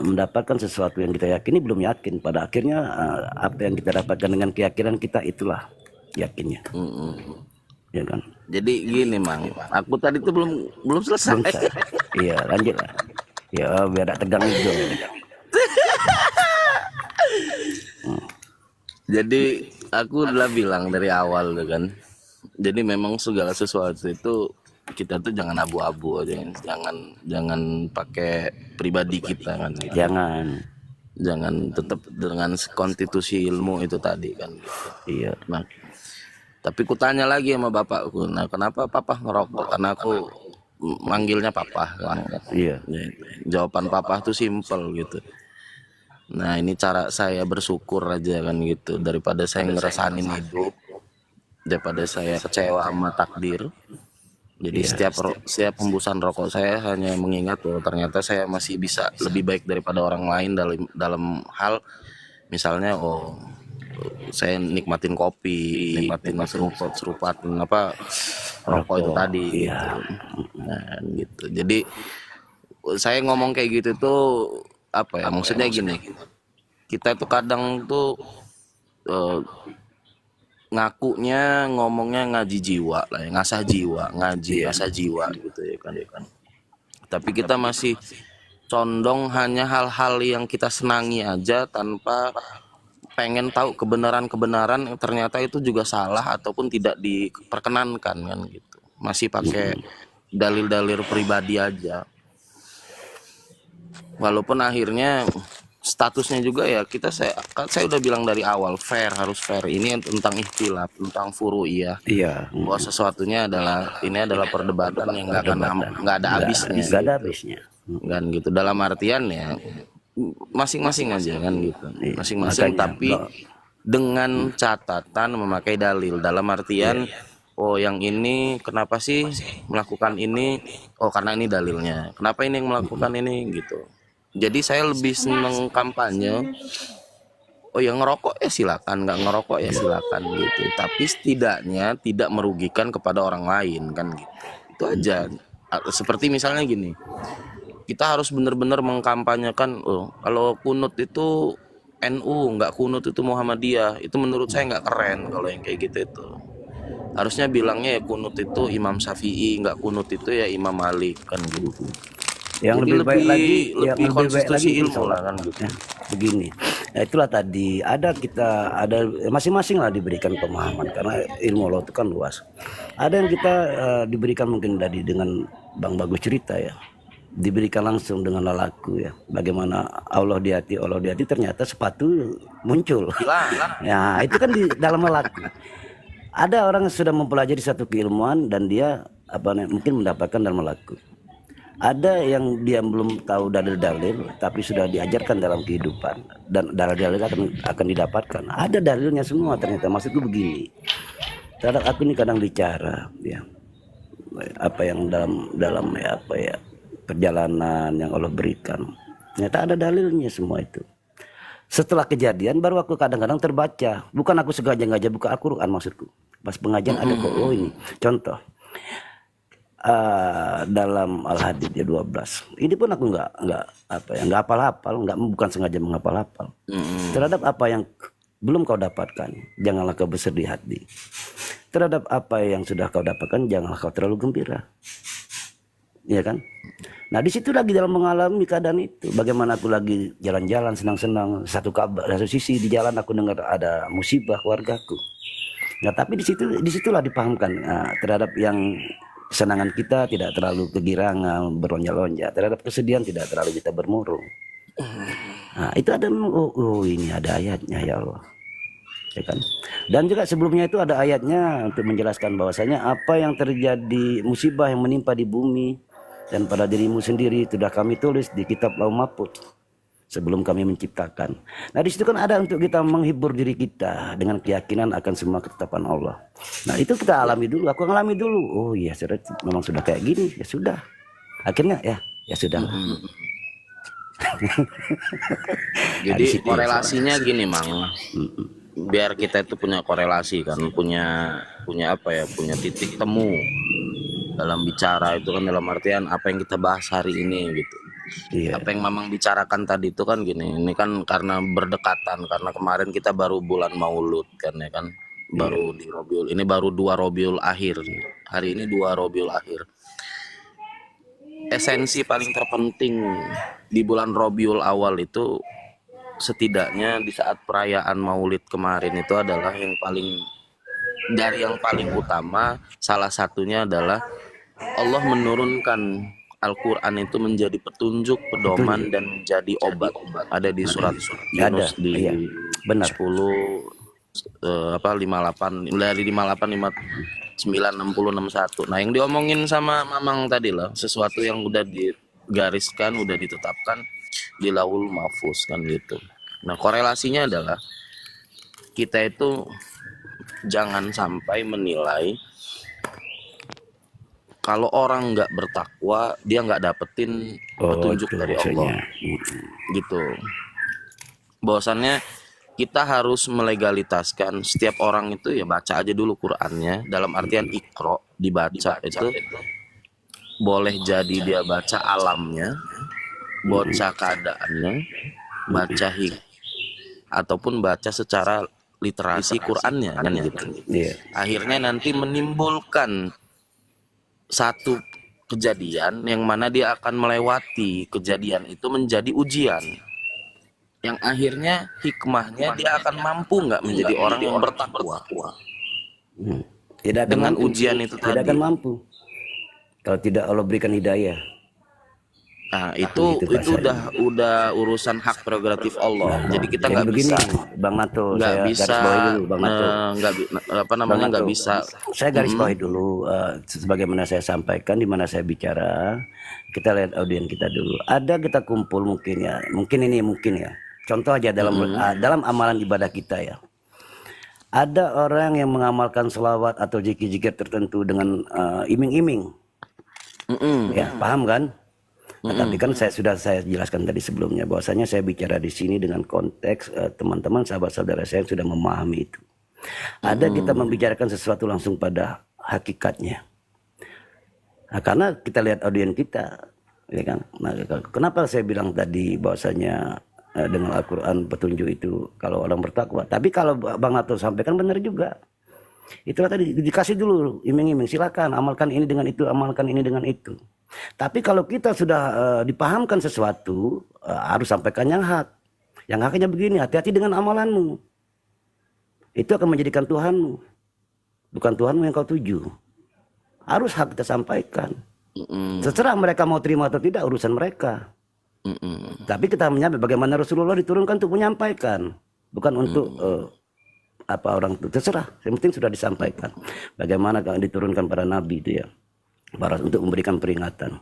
mendapatkan sesuatu yang kita yakini, belum yakin. Pada akhirnya apa yang kita dapatkan dengan keyakinan kita itulah yakinnya. Ya kan. Jadi gini Mang, aku tadi tuh belum selesai. Iya lanjut lah. Ya biar tak tegang itu. Jadi aku udah bilang dari awal tuh kan. Jadi memang segala sesuatu itu kita tuh jangan abu-abu aja, jangan pakai pribadi kita kan. Gitu. Jangan tetap dengan konstitusi ilmu itu tadi kan. Gitu. Iya. Nah, tapi ku tanya lagi sama bapakku, nah kenapa papa ngerokok? Karena aku manggilnya papa kan. Iya. Jawaban papa tuh simpel gitu. Nah ini cara saya bersyukur aja kan gitu, daripada saya ngerasain hidup, daripada saya kecewa sama takdir. Jadi setiap hembusan rokok saya hanya mengingat bahwa ternyata saya masih bisa lebih baik daripada orang lain dalam hal misalnya saya nikmatin kopi, nikmatin serupatin apa rokok itu tadi gitu. Nah gitu. Jadi saya ngomong kayak gitu tuh apa ya, maksudnya gini, kita tuh kadang tuh ngakunya ngomongnya ngaji jiwa lah ya, ngasah jiwa gitu ya kan. Tapi kita masih condong hanya hal-hal yang kita senangi aja tanpa pengen tahu kebenaran yang ternyata itu juga salah ataupun tidak diperkenankan kan gitu. Masih pakai dalil-dalil pribadi aja. Walaupun akhirnya statusnya juga ya saya udah bilang dari awal harus fair. Ini tentang ikhtilaf, tentang furu'iyah. Iya. Bahwa sesuatunya ini adalah perdebatan yang nggak ada habisnya. Nggak ada habisnya. Kan gitu. Dalam artian ya masing-masing aja kan gitu. Masing-masing tapi dengan catatan memakai dalil. Dalam artian yang ini kenapa sih melakukan ini? Karena ini dalilnya. Kenapa ini yang melakukan ini gitu. Jadi saya lebih seneng kampanye. Yang ngerokok ya silakan, nggak ngerokok ya silakan gitu. Tapi setidaknya tidak merugikan kepada orang lain kan gitu. Itu aja. Seperti misalnya gini, kita harus benar-benar mengkampanyekan. Kalau kunut itu NU, nggak kunut itu Muhammadiyah. Itu menurut saya nggak keren kalau yang kayak gitu itu. Harusnya bilangnya ya kunut itu Imam Syafi'i, nggak kunut itu ya Imam Malik kan gitu. Yang lebih baik lagi, lebih konstitusi ilmu lah kan gitu. Begini, nah itulah tadi ada masing-masing lah diberikan pemahaman karena ilmu Allah itu kan luas. Ada yang kita diberikan mungkin tadi dengan Bang Bagus cerita ya, diberikan langsung dengan lalaku ya. Bagaimana Allah di hati ternyata sepatu muncul. Ya itu kan di dalam lalaku. Ada orang yang sudah mempelajari satu keilmuan dan dia mungkin mendapatkan dalam lalaku. Ada yang dia belum tahu dalil-dalil tapi sudah diajarkan dalam kehidupan dan dalil-dalil akan didapatkan. Ada dalilnya semua ternyata. Maksudku begini, terhadap aku ini kadang bicara ya apa yang dalam ya apa ya perjalanan yang Allah berikan. Ternyata ada dalilnya semua itu. Setelah kejadian baru aku kadang-kadang terbaca. Bukan aku sengaja buka Al-Quran maksudku. Pas pengajian ada kok, oh ini contoh. Dalam Al-Hadid ya 12. Ini pun aku nggak hafal-hafal, bukan sengaja menghafal-hafal. Terhadap apa yang belum kau dapatkan, janganlah kau bersedih hati. Terhadap apa yang sudah kau dapatkan, janganlah kau terlalu gembira. Iya kan? Nah di situ lagi dalam mengalami keadaan itu. Bagaimana aku lagi jalan-jalan senang-senang, satu sisi di jalan aku dengar ada musibah keluargaku. Nah tapi disitulah dipahamkan terhadap yang kesenangan kita tidak terlalu kegirangan, berlonjak-lonjak. Terhadap kesedihan tidak terlalu kita bermurung. Nah itu ada, oh ini ada ayatnya ya Allah. Ya kan? Dan juga sebelumnya itu ada ayatnya untuk menjelaskan bahwasanya apa yang terjadi musibah yang menimpa di bumi dan pada dirimu sendiri sudah kami tulis di kitab Lauh Mahfuz sebelum kami menciptakan. Nah di situ kan ada untuk kita menghibur diri kita dengan keyakinan akan semua ketetapan Allah. Nah itu kita alami dulu, aku alami dulu. Oh iya, memang sudah kayak gini, ya sudah. Akhirnya ya sudah. Jadi korelasinya gini Mang. Biar kita itu punya korelasi kan, punya apa ya, punya titik temu dalam bicara itu kan, dalam artian apa yang kita bahas hari ini gitu. Iya. Apa yang Mamang bicarakan tadi itu kan gini, ini kan karena berdekatan, karena kemarin kita baru bulan Maulud kan ya kan, baru di Robiul, ini baru 2 Robiul akhir, hari ini 2 Robiul akhir. Esensi paling terpenting di bulan Robiul awal itu, setidaknya di saat perayaan Maulid kemarin itu adalah yang paling utama, salah satunya adalah Allah menurunkan Al-Quran itu menjadi petunjuk, pedoman, dan menjadi obat. Ada di surat Yunus di 10 58 dari 58 59 60 61. Nah, yang diomongin sama Mamang tadi lah, sesuatu yang udah digariskan, udah ditetapkan di Lauhul Mahfuz kan gitu. Nah, korelasinya adalah kita itu jangan sampai menilai kalau orang nggak bertakwa dia nggak dapetin petunjuk dari Allah gitu. Bahwasannya kita harus melegalitaskan setiap orang itu ya baca aja dulu Qur'annya, dalam artian ikro, dibaca itu boleh jadi dia baca alamnya, baca keadaannya, baca ataupun baca secara literasi Qur'annya kan gitu. Akhirnya nanti menimbulkan satu kejadian yang mana dia akan melewati kejadian itu menjadi ujian, yang akhirnya hikmahnya dia akan mampu nggak menjadi orang yang bertakwa. Tidak akan dengan mampu, ujian itu tidak tadi. akan mampu kalau tidak Allah berikan hidayah. Nah itu udah urusan hak prerogatif Allah. Jadi kita nggak bisa, Bang Nato, nggak saya bisa, garis bawahi dulu, Bang Nato. nggak bisa. Saya garis bawahi dulu, sebagaimana saya sampaikan di mana saya bicara, kita lihat audien kita dulu. Ada kita kumpul mungkin ya, mungkin ya. Contoh aja dalam amalan ibadah kita ya. Ada orang yang mengamalkan selawat atau zikir-zikir tertentu dengan iming-iming. Ya, paham kan? Nah, tapi kan saya jelaskan tadi sebelumnya bahwasanya saya bicara di sini dengan konteks teman-teman sahabat-saudara saya yang sudah memahami itu. Ada kita membicarakan sesuatu langsung pada hakikatnya. Nah, karena kita lihat audien kita, ya kan? Nah, kenapa saya bilang tadi bahwasanya dengan Al-Quran petunjuk itu kalau orang bertakwa. Tapi kalau Bang Nato sampaikan benar juga. Itulah tadi dikasih dulu iming-iming, silakan amalkan ini dengan itu, amalkan ini dengan itu. Tapi kalau kita sudah dipahamkan sesuatu, harus sampaikan yang hak. Yang haknya begini, hati-hati dengan amalanmu. Itu akan menjadikan Tuhanmu. Bukan Tuhanmu yang kau tuju. Harus hak kita sampaikan. Terserah mereka mau terima atau tidak, urusan mereka. Tapi kita menyampaikan bagaimana Rasulullah diturunkan untuk menyampaikan. Bukan untuk orang itu, terserah. Yang penting sudah disampaikan. Bagaimana kalau diturunkan para nabi itu ya. Untuk memberikan peringatan.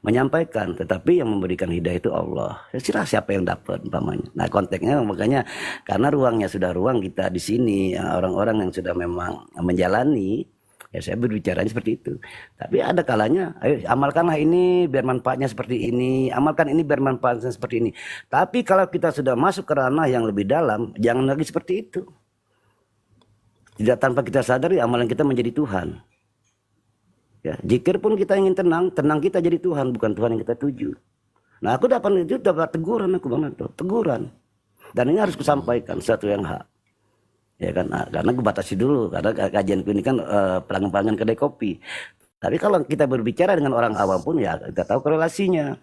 menyampaikan, tetapi yang memberikan hidayah itu Allah. Serah siapa yang dapat umpamanya. Nah, konteksnya makanya karena ruangnya sudah ruang kita di sini, orang-orang yang sudah memang menjalani, ya saya berbicaranya seperti itu. Tapi ada kalanya, ayo amalkanlah ini biar manfaatnya seperti ini, amalkan ini biar manfaatnya seperti ini. Tapi kalau kita sudah masuk ke ranah yang lebih dalam, jangan lagi seperti itu. Tidak tanpa kita sadari amalan kita menjadi Tuhan. Ya, zikir pun kita ingin tenang, tenang kita jadi Tuhan, bukan Tuhan yang kita tuju. Nah, aku dapat teguran aku Bang Nato, teguran. Dan ini harus kusampaikan satu yang hak. Ya kan, nah, karena gue batasi dulu, karena kajianku ini kan pelanggan-pelanggan kedai kopi. Tapi kalau kita berbicara dengan orang awam pun ya kita tahu korelasinya.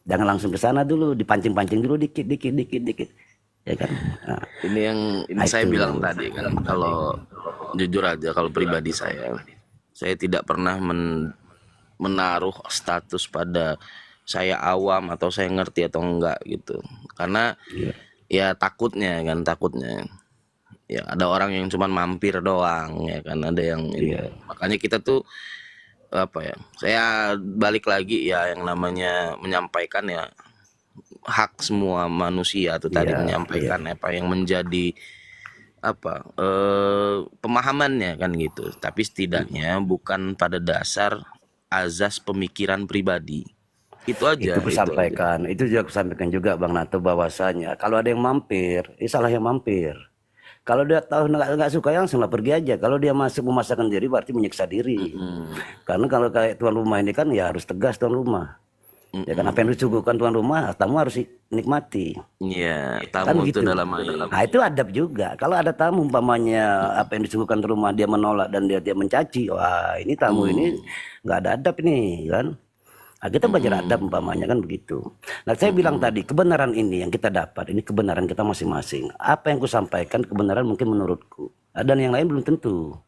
Jangan langsung ke sana dulu, dipancing-pancing dulu dikit. Ya kan. Nah, ini saya bilang tadi kan, kalau jujur aja, kalau pribadi saya tidak pernah menaruh status pada saya awam atau saya ngerti atau enggak gitu. Karena ya takutnya ya ada orang yang cuman mampir doang ya kan, ada yang ini. Makanya kita tuh apa ya, saya balik lagi ya, yang namanya menyampaikan ya hak semua manusia tuh tadi, menyampaikan apa yang menjadi pemahamannya kan gitu. Tapi setidaknya bukan pada dasar azas pemikiran pribadi. Itu aja. Itu kusampaikan. Itu juga kusampaikan juga Bang Nato, bahwasanya kalau ada yang mampir, salah yang mampir. Kalau dia tahu nggak suka, langsunglah pergi aja. Kalau dia masuk memaksakan diri berarti menyiksa diri. Karena kalau kayak tuan rumah ini kan ya harus tegas tuan rumah. Ya kan, apa yang disuguhkan tuan rumah, tamu harus nikmati. Iya, Kan tamu itu gitu. dalam Nah, itu adab juga. Kalau ada tamu umpamanya apa yang disuguhkan tuan rumah dia menolak dan dia mencaci, wah ini tamu ini nggak ada adab ini kan. Nah, kita belajar adab umpamanya kan begitu. Nah, saya bilang tadi, kebenaran ini yang kita dapat, ini kebenaran kita masing-masing. Apa yang kusampaikan kebenaran mungkin menurutku, dan yang lain belum tentu.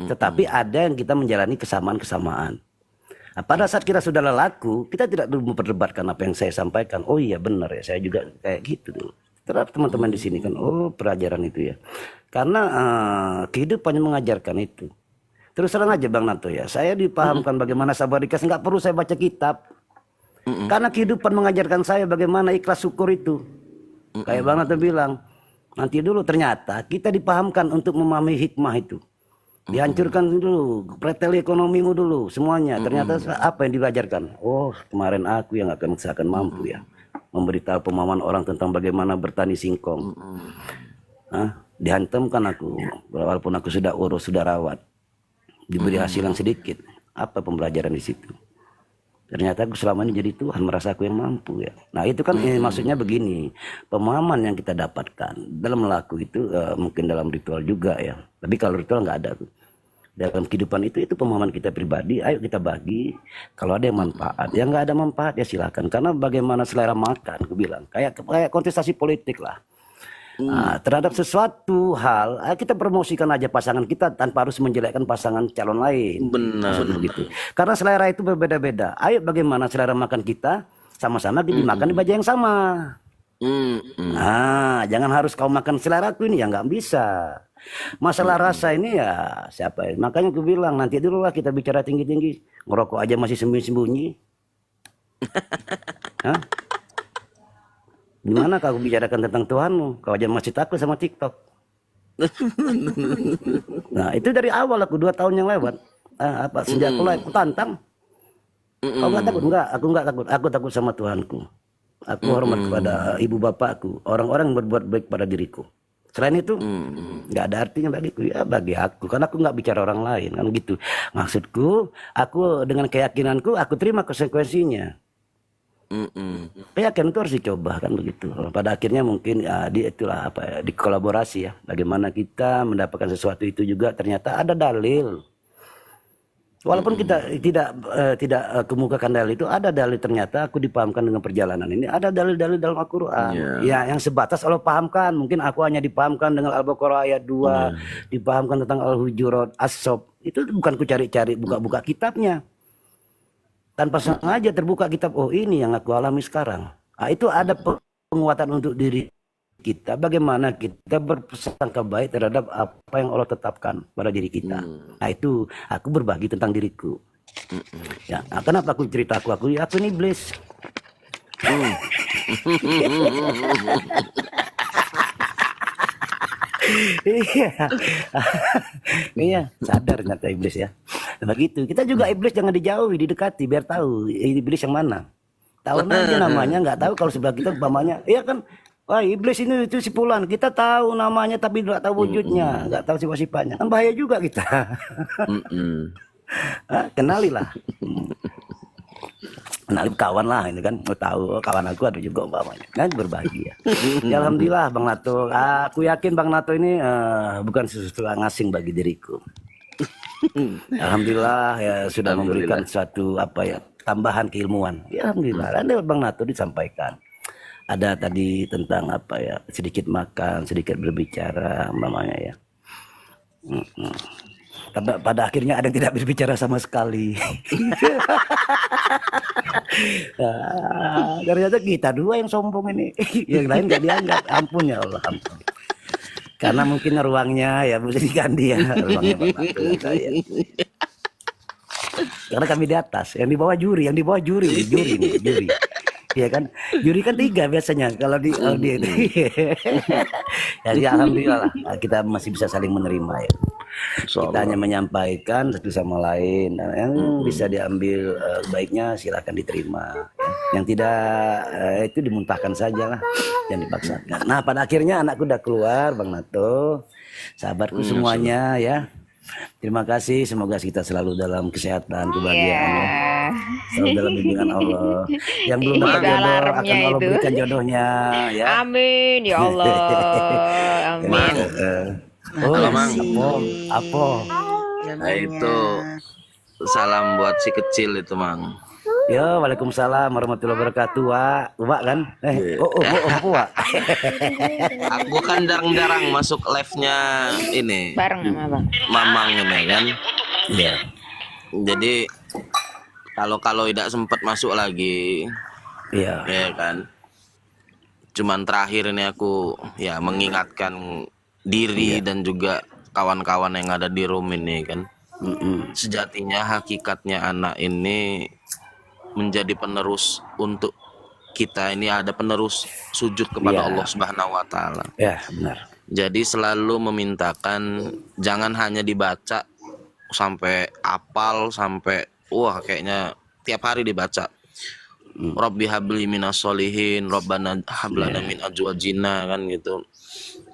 Tetapi ada yang kita menjalani kesamaan-kesamaan. Nah, pada saat kita sudah lelaku, kita tidak dulu memperdebatkan apa yang saya sampaikan. Oh iya benar ya, saya juga kayak gitu dulu. Terhadap teman-teman di sini kan, oh pelajaran itu ya. Karena kehidupan yang mengajarkan itu. Terus terang aja Bang Nato ya, saya dipahamkan bagaimana sabar ikhlas, nggak perlu saya baca kitab. Karena kehidupan mengajarkan saya bagaimana ikhlas syukur itu. Kayak Bang Nato bilang, nanti dulu ternyata kita dipahamkan untuk memahami hikmah itu. Dihancurkan dulu, pretel ekonomimu dulu, semuanya. Ternyata apa yang diajarkan? Oh, kemarin aku yang akan seakan mampu ya, memberitahu pemahaman orang tentang bagaimana bertani singkong. Dihantamkan aku, walaupun aku sudah urus, sudah rawat, diberi hasil yang sedikit. Apa pembelajaran di situ? Ternyata aku selama ini jadi Tuhan, merasa aku yang mampu ya. Nah itu kan maksudnya begini, pemahaman yang kita dapatkan dalam melaku itu mungkin dalam ritual juga ya. Tapi kalau ritual nggak ada tuh. Dalam kehidupan itu pemahaman kita pribadi, ayo kita bagi. Kalau ada yang manfaat, yang nggak ada manfaat ya silakan. Karena bagaimana selera makan, aku bilang kayak kontestasi politik lah. Nah, terhadap sesuatu hal kita promosikan aja pasangan kita tanpa harus menjelekkan pasangan calon lain. Benar. Begitu. Karena selera itu berbeda-beda. Ayo bagaimana selera makan kita sama-sama dimakan di meja yang sama. Nah, jangan harus kau makan selera aku ini ya, nggak bisa. Masalah rasa ini ya siapa ya? Makanya aku bilang nanti dulu lah kita bicara tinggi-tinggi. Ngerokok aja masih sembunyi-sembunyi. Hah? Gimana kau bicarakan tentang Tuhanmu? Kau aja masih takut sama TikTok. Nah itu dari awal aku 2 tahun yang lewat. Sejak aku tantang. Kau nggak takut? Enggak, aku nggak takut. Aku takut sama Tuhanku. Aku hormat kepada ibu bapakku. Orang-orang yang berbuat baik pada diriku. Selain itu nggak ada artinya bagiku ya, bagi aku. Karena aku nggak bicara orang lain kan gitu. Maksudku, aku dengan keyakinanku aku terima konsekuensinya. Keyakinan itu harus dicoba kan begitu. Pada akhirnya mungkin ya, itulah apa ya, dikolaborasi ya. Bagaimana kita mendapatkan sesuatu itu juga ternyata ada dalil. Walaupun kita tidak kemukakan dalil itu, ada dalil ternyata aku dipahamkan dengan perjalanan ini. Ada dalil-dalil dalam Al-Quran. Ya, yang sebatas Allah pahamkan. Mungkin aku hanya dipahamkan dengan Al-Baqarah ayat 2, dipahamkan tentang Al-Hujurat, As-Sof. Itu bukan ku cari-cari buka-buka kitabnya. Tanpa sengaja terbuka kitab, oh ini yang aku alami sekarang. Nah, itu ada penguatan untuk diri kita. Bagaimana kita berprasangka baik terhadap apa yang Allah tetapkan pada diri kita. Nah itu aku berbagi tentang diriku. Ya, kenapa aku cerita aku ini iblis. Iya, iya, sadar ternyata iblis ya. Begitu, kita juga iblis jangan dijauhi, didekati biar tahu iblis yang mana. Tahu aja namanya, nggak tahu kalau sebelah kita umpamanya, iya kan, wah iblis ini itu si Fulan, kita tahu namanya tapi nggak tahu wujudnya, nggak tahu sifat-sifatnya, kan bahaya juga kita. Kenalilah. Kenali kawan lah ini kan, mau tahu kawan aku ada juga umpamanya, kan berbahagia. Ya, alhamdulillah Bang Nato, aku yakin Bang Nato ini bukan sesuatu yang asing bagi diriku. Alhamdulillah ya sudah memberikan suatu tambahan keilmuan. Ya alhamdulillah. Ada Bang Nato disampaikan. Ada tadi tentang sedikit makan, sedikit berbicara umpamanya ya. Pada akhirnya ada yang tidak berbicara sama sekali. Ternyata kita dua yang sombong ini. Yang lain gak dianggap. Ampun ya Allah, ampun. Karena mungkin ruangnya ya mesti diganti ya. Ruangnya Bang Nato dan saya. Karena kami di atas, yang di bawah juri nih. Iya kan, juri kan 3 biasanya kalau di itu. Ya alhamdulillah lah, kita masih bisa saling menerima ya. Kita hanya menyampaikan satu sama lain. Yang bisa diambil baiknya silahkan diterima. Yang tidak itu dimuntahkan saja lah, jangan dipaksakan. Nah pada akhirnya anakku udah keluar, Bang Nato, sahabatku semuanya ya. Terima kasih, semoga kita selalu dalam kesehatan, kebahagiaan ya. Selalu dalam bimbingan Allah. Yang belum dapat jodoh akan Allah berikan jodohnya ya. Amin ya Allah. Amin. Apa? Nah, itu salam buat si kecil itu, Mang. Ya, waalaikumsalam warahmatullahi wabarakatuh, Wak kan? Wak. Aku kan jarang-jarang masuk live-nya ini. Bareng sama Bang. Mamang ini kan. Iya. Jadi kalau tidak sempat masuk lagi. Iya. Ya kan. Cuman terakhir ini aku ya mengingatkan diri dan juga kawan-kawan yang ada di room ini kan. Sejatinya hakikatnya anak ini menjadi penerus untuk kita ini, ada penerus sujud kepada Allah Subhanahu wa taala. Ya, benar. Jadi selalu memintakan jangan hanya dibaca sampai apal, sampai wah kayaknya tiap hari dibaca. Rabbi habli minas solihin, Rabbana hablana min azwajina kan gitu.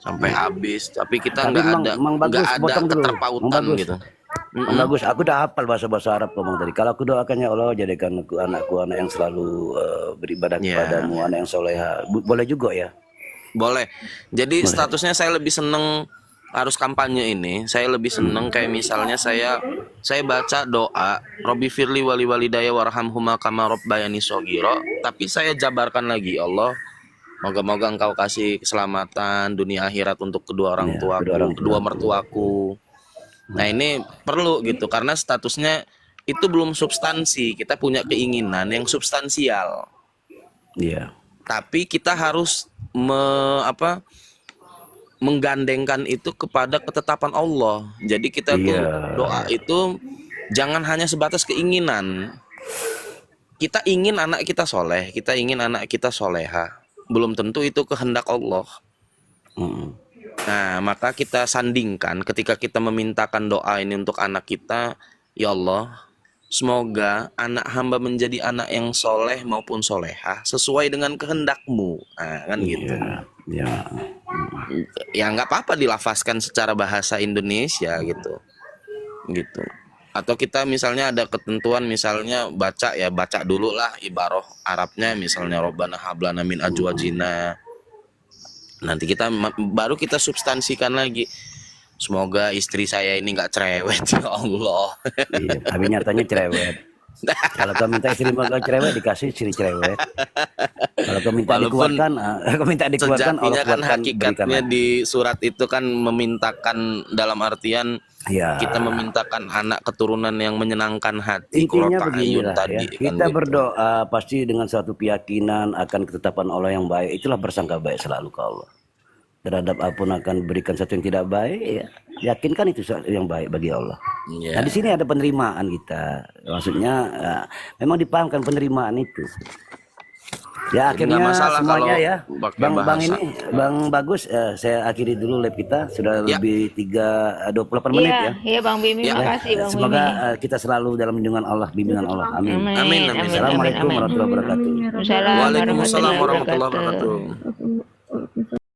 Sampai habis, tapi kita nggak ada keterpautan gitu. Bagus, aku udah hafal bahasa Arab ngomong tadi. Kalau aku doakan ya Allah jadikan anakku anak yang selalu beribadah kepadamu, anak yang soleha. Boleh juga ya? Boleh. Jadi statusnya saya lebih seneng harus kampanye ini. Saya lebih seneng kayak misalnya saya baca doa Robbi firli wali walidaya warhamhuma kama rabbayani shogiro, tapi saya jabarkan lagi, Allah moga-moga engkau kasih keselamatan dunia akhirat untuk kedua orang tuaku, kedua mertuaku. Nah ini perlu gitu karena statusnya itu belum substansi. Kita punya keinginan yang substansial. Iya. Tapi kita harus menggandengkan itu kepada ketetapan Allah. Jadi kita tuh doa itu jangan hanya sebatas keinginan. Kita ingin anak kita soleh, kita ingin anak kita soleha. Belum tentu itu kehendak Allah. Nah, maka kita sandingkan ketika kita memintakan doa ini untuk anak kita, ya Allah, semoga anak hamba menjadi anak yang soleh maupun soleha sesuai dengan kehendak-Mu. Nah, kan gitu. Ya nggak apa-apa dilafazkan secara bahasa Indonesia gitu. Atau kita misalnya ada ketentuan, misalnya baca dulu lah ibarah Arabnya, misalnya Rabbana hablana min azwajina. Nanti baru kita substansikan lagi. Semoga istri saya ini nggak cerewet ya Allah. Iya, tapi nyatanya cerewet. Kalau kau minta istri nggak cerewet, dikasih istri cerewet. Kalau kau minta dikuatkan, Allah kan kuatkan. Hakikatnya di surat itu kan memintakan dalam artian kita memintakan anak keturunan yang menyenangkan hati. Intinya beginilah ya. Kita gitu. berdoa pasti dengan suatu keyakinan akan ketetapan Allah yang baik. Itulah bersangka baik selalu ke Allah. terhadap apapun akan berikan sesuatu yang tidak baik, ya yakinkan itu sesuatu yang baik bagi Allah. Iya. Nah di sini ada penerimaan kita, maksudnya memang dipahamkan penerimaan itu. Ya Jadi nggak akhirnya masalah semuanya kalau ya, pakai Bang bahasa. ini, Bang Bagus, saya akhiri dulu live kita sudah Ya. lebih 28 menit Iya, ya. iya Bang Bimi, Ya. makasih Bang Semoga Bimi. kita selalu dalam lindungan Allah, bimbingan Allah. Amin. Amin, amin. Assalamualaikum warahmatullahi wabarakatuh. Waalaikumsalam Waalaikumsalam warahmatullahi wabarakatuh. wabarakatuh.